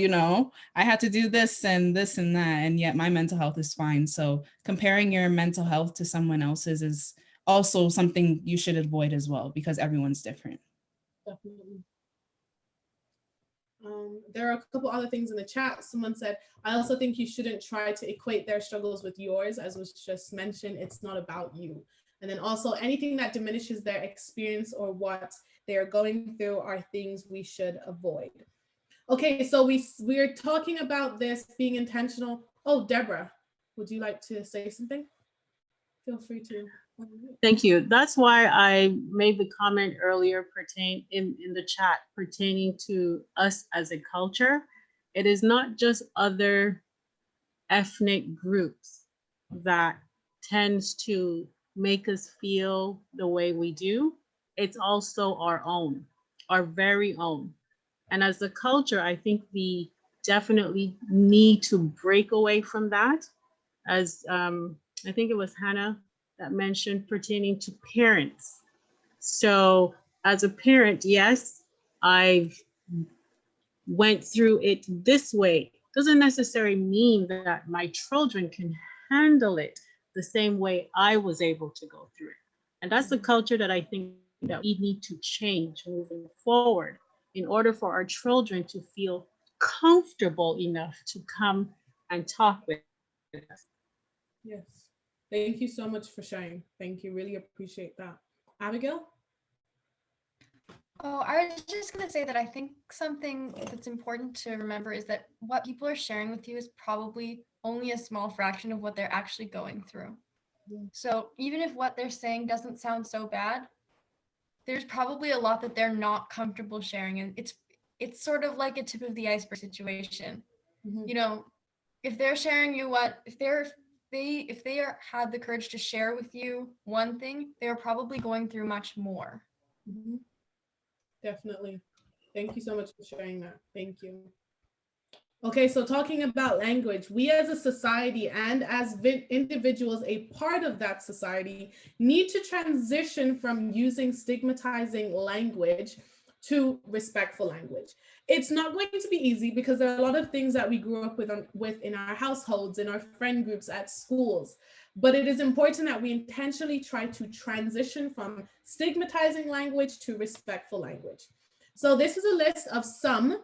I had to do this and that, and yet my mental health is fine. So comparing your mental health to someone else's is also something you should avoid as well, because everyone's different. Definitely. There are a couple other things in the chat. Someone said, I also think you shouldn't try to equate their struggles with yours. As was just mentioned, it's not about you. And then also anything that diminishes their experience or what they are going through are things we should avoid. Okay, so we're talking about this being intentional. Oh, Deborah, would you like to say something? Feel free to. Thank you. That's why I made the comment earlier in the chat pertaining to us as a culture. It is not just other ethnic groups that tends to make us feel the way we do. It's also our own, our very own. And as a culture, I think we definitely need to break away from that. As I think it was Hannah that mentioned pertaining to parents. So as a parent, yes, I've went through it this way. Doesn't necessarily mean that my children can handle it the same way I was able to go through it. And that's the culture that I think that we need to change moving forward in order for our children to feel comfortable enough to come and talk with us. Yes. Thank you so much for sharing. Thank you. Really appreciate that. Abigail? Oh, I was just going to say that I think something that's important to remember is that what people are sharing with you is probably only a small fraction of what they're actually going through. So even if what they're saying doesn't sound so bad, there's probably a lot that they're not comfortable sharing. And it's sort of like a tip of the iceberg situation. You know, if they're sharing you if they had the courage to share with you one thing, they're probably going through much more. Definitely. Thank you so much for sharing that. Thank you. Okay, so talking about language, we as a society and as individuals, a part of that society, need to transition from using stigmatizing language to respectful language. It's not going to be easy because there are a lot of things that we grew up with in our households, in our friend groups, at schools. But it is important that we intentionally try to transition from stigmatizing language to respectful language. So this is a list of some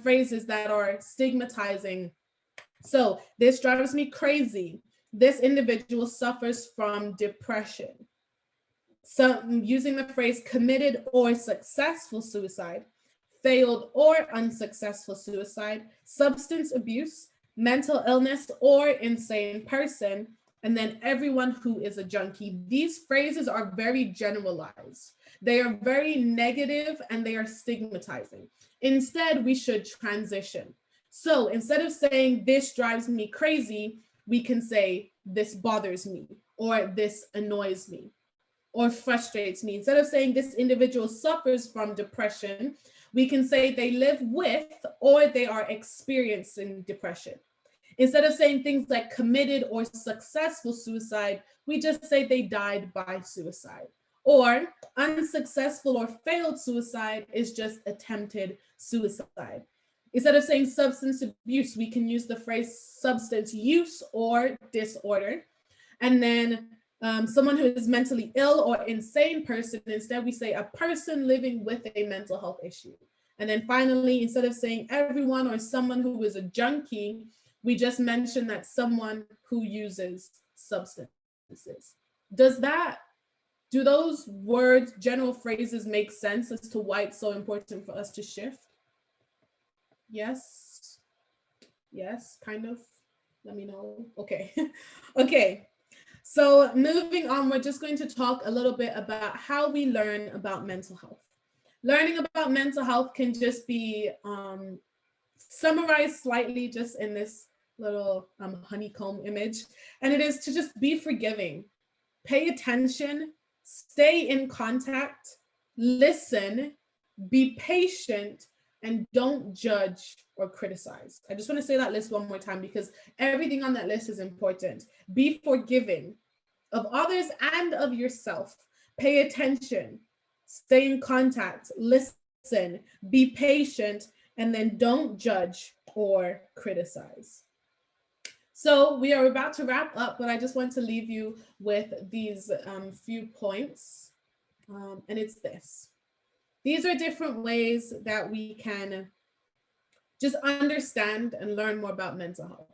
phrases that are stigmatizing. So this drives me crazy. This individual suffers from depression. So using the phrase committed or successful suicide, failed or unsuccessful suicide, substance abuse, mental illness, or insane person, and then everyone who is a junkie. These phrases are very generalized. They are very negative and they are stigmatizing. Instead, we should transition. So instead of saying this drives me crazy, we can say this bothers me, or this annoys me, or frustrates me. Instead of saying this individual suffers from depression, we can say they live with or they are experiencing depression. Instead of saying things like committed or successful suicide, we just say they died by suicide. Or unsuccessful or failed suicide is just attempted suicide. Instead of saying substance abuse, we can use the phrase substance use or disorder. And then someone who is mentally ill or insane person, instead we say a person living with a mental health issue. And then finally, instead of saying everyone or someone who is a junkie, we just mention that someone who uses substances. Do those words, general phrases, make sense as to why it's so important for us to shift? Yes? Yes, kind of? Let me know. Okay. Okay. So moving on, we're just going to talk a little bit about how we learn about mental health. Learning about mental health can just be summarized slightly just in this little honeycomb image. And it is to just be forgiving, pay attention, stay in contact, listen, be patient, and don't judge or criticize. I just want to say that list one more time because everything on that list is important. Be forgiving of others and of yourself. Pay attention, stay in contact, listen, be patient, and then don't judge or criticize. So we are about to wrap up, but I just want to leave you with these few points. And it's this. These are different ways that we can just understand and learn more about mental health.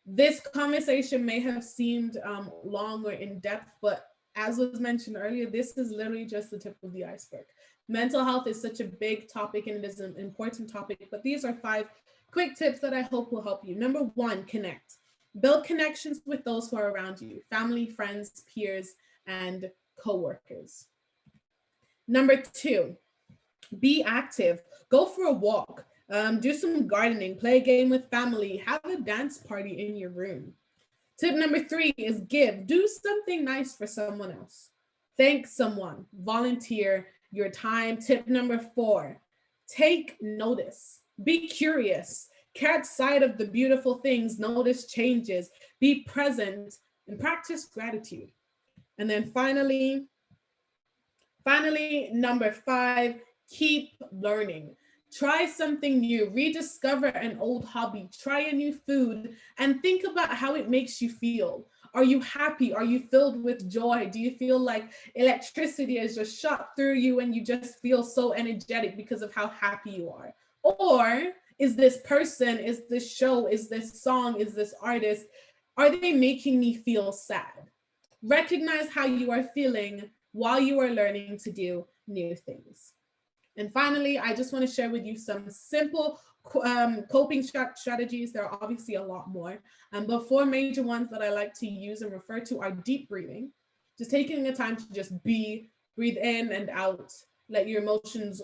This conversation may have seemed long or in depth, but as was mentioned earlier, this is literally just the tip of the iceberg. Mental health is such a big topic and it is an important topic, but these are 5 quick tips that I hope will help you. Number 1, connect. Build connections with those who are around you, family, friends, peers, and coworkers. Number 2, be active. Go for a walk, do some gardening, play a game with family, have a dance party in your room. Tip number 3 is give. Do something nice for someone else. Thank someone, volunteer your time. Tip number 4, take notice. Be curious. Catch sight of the beautiful things, notice changes, be present, and practice gratitude. And then finally, number 5, keep learning. Try something new, rediscover an old hobby, try a new food, and think about how it makes you feel. Are you happy? Are you filled with joy? Do you feel like electricity has just shot through you and you just feel so energetic because of how happy you are? Or is this person, is this show, is this song, is this artist, are they making me feel sad? Recognize how you are feeling while you are learning to do new things. And finally, I just want to share with you some simple coping strategies. There are obviously a lot more, but 4 major ones that I like to use and refer to are deep breathing, just taking the time to just breathe in and out, let your emotions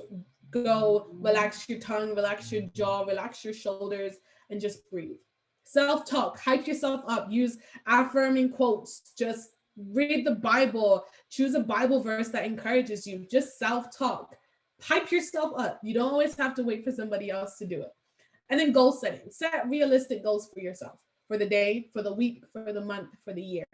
go, relax your tongue, relax your jaw, relax your shoulders, and just breathe. Self-talk, hype yourself up, use affirming quotes, just read the Bible, choose a Bible verse that encourages you, just self-talk. Hype yourself up. You don't always have to wait for somebody else to do it. And then goal setting. Set realistic goals for yourself, for the day, for the week, for the month, for the year.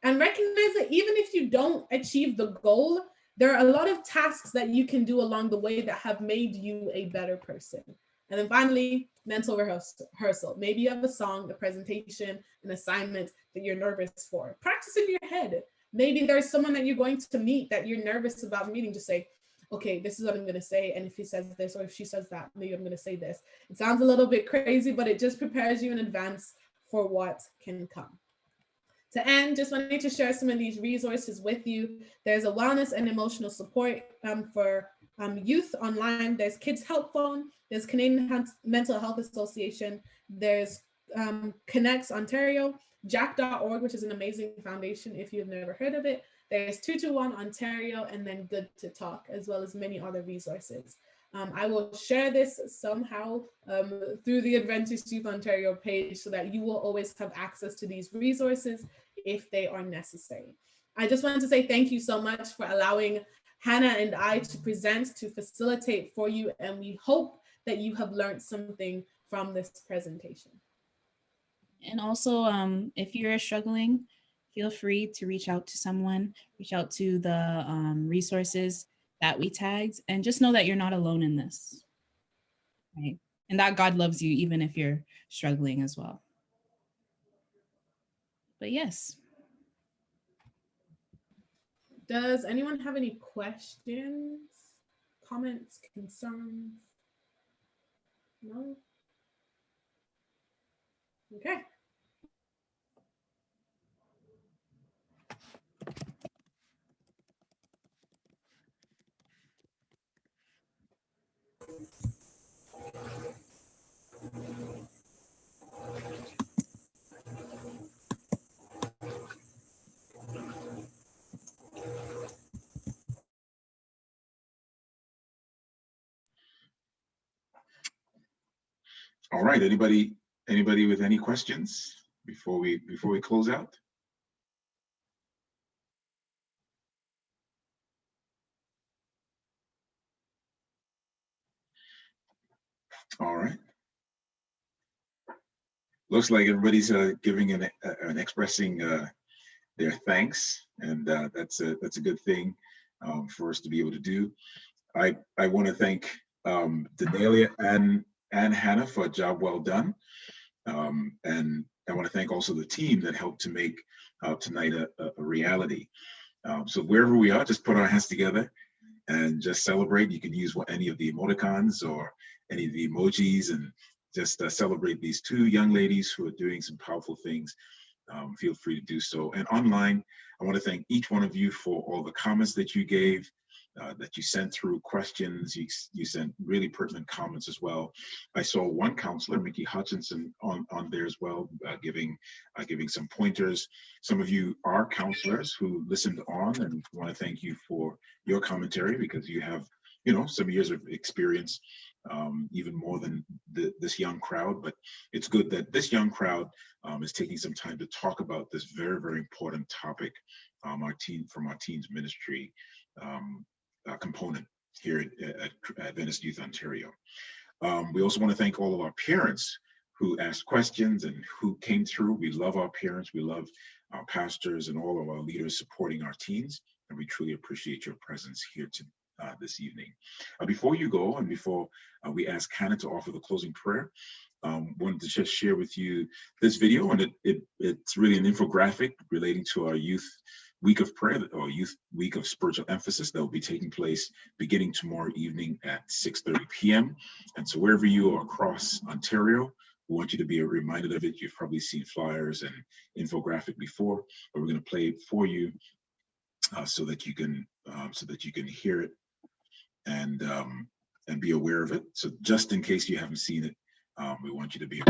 And recognize that even if you don't achieve the goal, there are a lot of tasks that you can do along the way that have made you a better person. And then finally, mental rehearsal. Maybe you have a song, a presentation, an assignment that you're nervous for. Practice in your head. Maybe there's someone that you're going to meet that you're nervous about meeting. Just say, okay, this is what I'm going to say. And if he says this, or if she says that, maybe I'm going to say this. It sounds a little bit crazy, but it just prepares you in advance for what can come. To end, just wanted to share some of these resources with you. There's a wellness and emotional support for youth online. There's Kids Help Phone. There's Canadian Mental Health Association. There's Connects Ontario, Jack.org, which is an amazing foundation if you've never heard of it. There's 221 Ontario, and then Good to Talk, as well as many other resources. I will share this somehow through the Adventist Youth Ontario page so that you will always have access to these resources if they are necessary. I just wanted to say thank you so much for allowing Hannah and I to present, to facilitate for you, and we hope that you have learned something from this presentation. And also, if you're struggling, feel free to reach out to someone, reach out to the resources that we tagged, and just know that you're not alone in this, right? And that God loves you even if you're struggling as well. But yes. Does anyone have any questions, comments, concerns? No? Okay. All right, anybody with any questions before we close out? All right. Looks like everybody's giving and expressing their thanks, and that's a good thing for us to be able to do. I want to thank Danelia and Hannah for a job well done, and I want to thank also the team that helped to make tonight a reality. So wherever we are, just put our hands together and just celebrate. You can use any of the emoticons or any of the emojis and just celebrate these 2 young ladies who are doing some powerful things. Feel free to do so. And online, I want to thank each one of you for all the comments that you gave, that you sent through, questions. You sent really pertinent comments as well. I saw one counselor, Mickey Hutchinson, on there as well, giving some pointers. Some of you are counselors who listened on, and want to thank you for your commentary, because you have, some years of experience, even more than this young crowd. But it's good that this young crowd is taking some time to talk about this very, very important topic, from our teens ministry component here at Adventist Youth Ontario. We also want to thank all of our parents who asked questions and who came through. We love our parents. We love our pastors and all of our leaders supporting our teens. And we truly appreciate your presence here this evening. Before you go, and before we ask Hannah to offer the closing prayer, wanted to just share with you this video, and it's really an infographic relating to our Youth Week of Prayer, or Youth Week of Spiritual Emphasis, that will be taking place beginning tomorrow evening at 6:30 p.m. And so wherever you are across Ontario, we want you to be reminded of it. You've probably seen flyers and infographic before, but we're going to play it for you so that you can hear it and be aware of it. So just in case you haven't seen it, we want you to be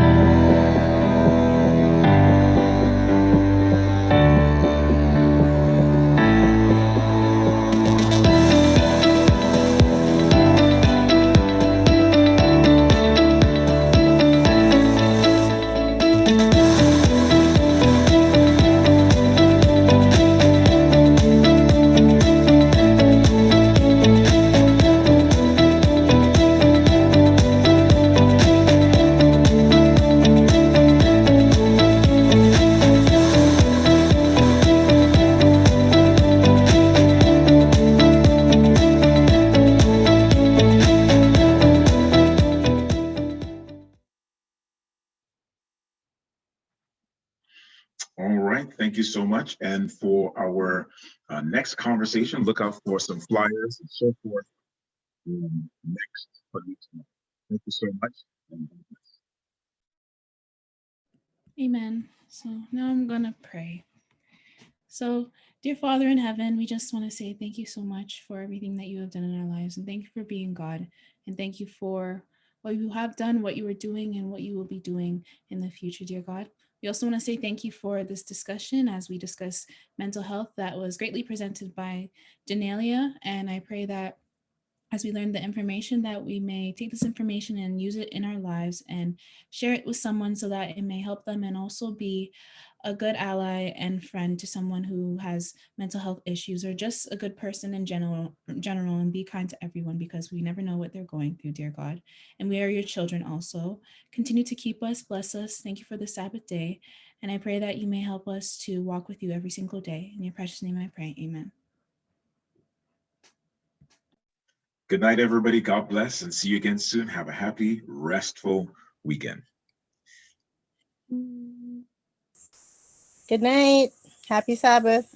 All right, thank you so much. And for our next conversation, look out for some flyers and so forth next month. Thank you so much. Amen. So now I'm going to pray. So, dear Father in heaven, we just want to say thank you so much for everything that you have done in our lives. And thank you for being God. And thank you for what you have done, what you are doing, and what you will be doing in the future, dear God. We also want to say thank you for this discussion as we discuss mental health that was greatly presented by Danelia. And I pray that as we learn the information, that we may take this information and use it in our lives and share it with someone so that it may help them, and also be a good ally and friend to someone who has mental health issues, or just a good person in general, and be kind to everyone, because we never know what they're going through, dear God. And we are your children also. Continue to keep us, bless us. Thank you for the Sabbath day. And I pray that you may help us to walk with you every single day. In your precious name I pray, amen. Good night, everybody. God bless, and see you again soon. Have a happy, restful weekend. Good night. Happy Sabbath.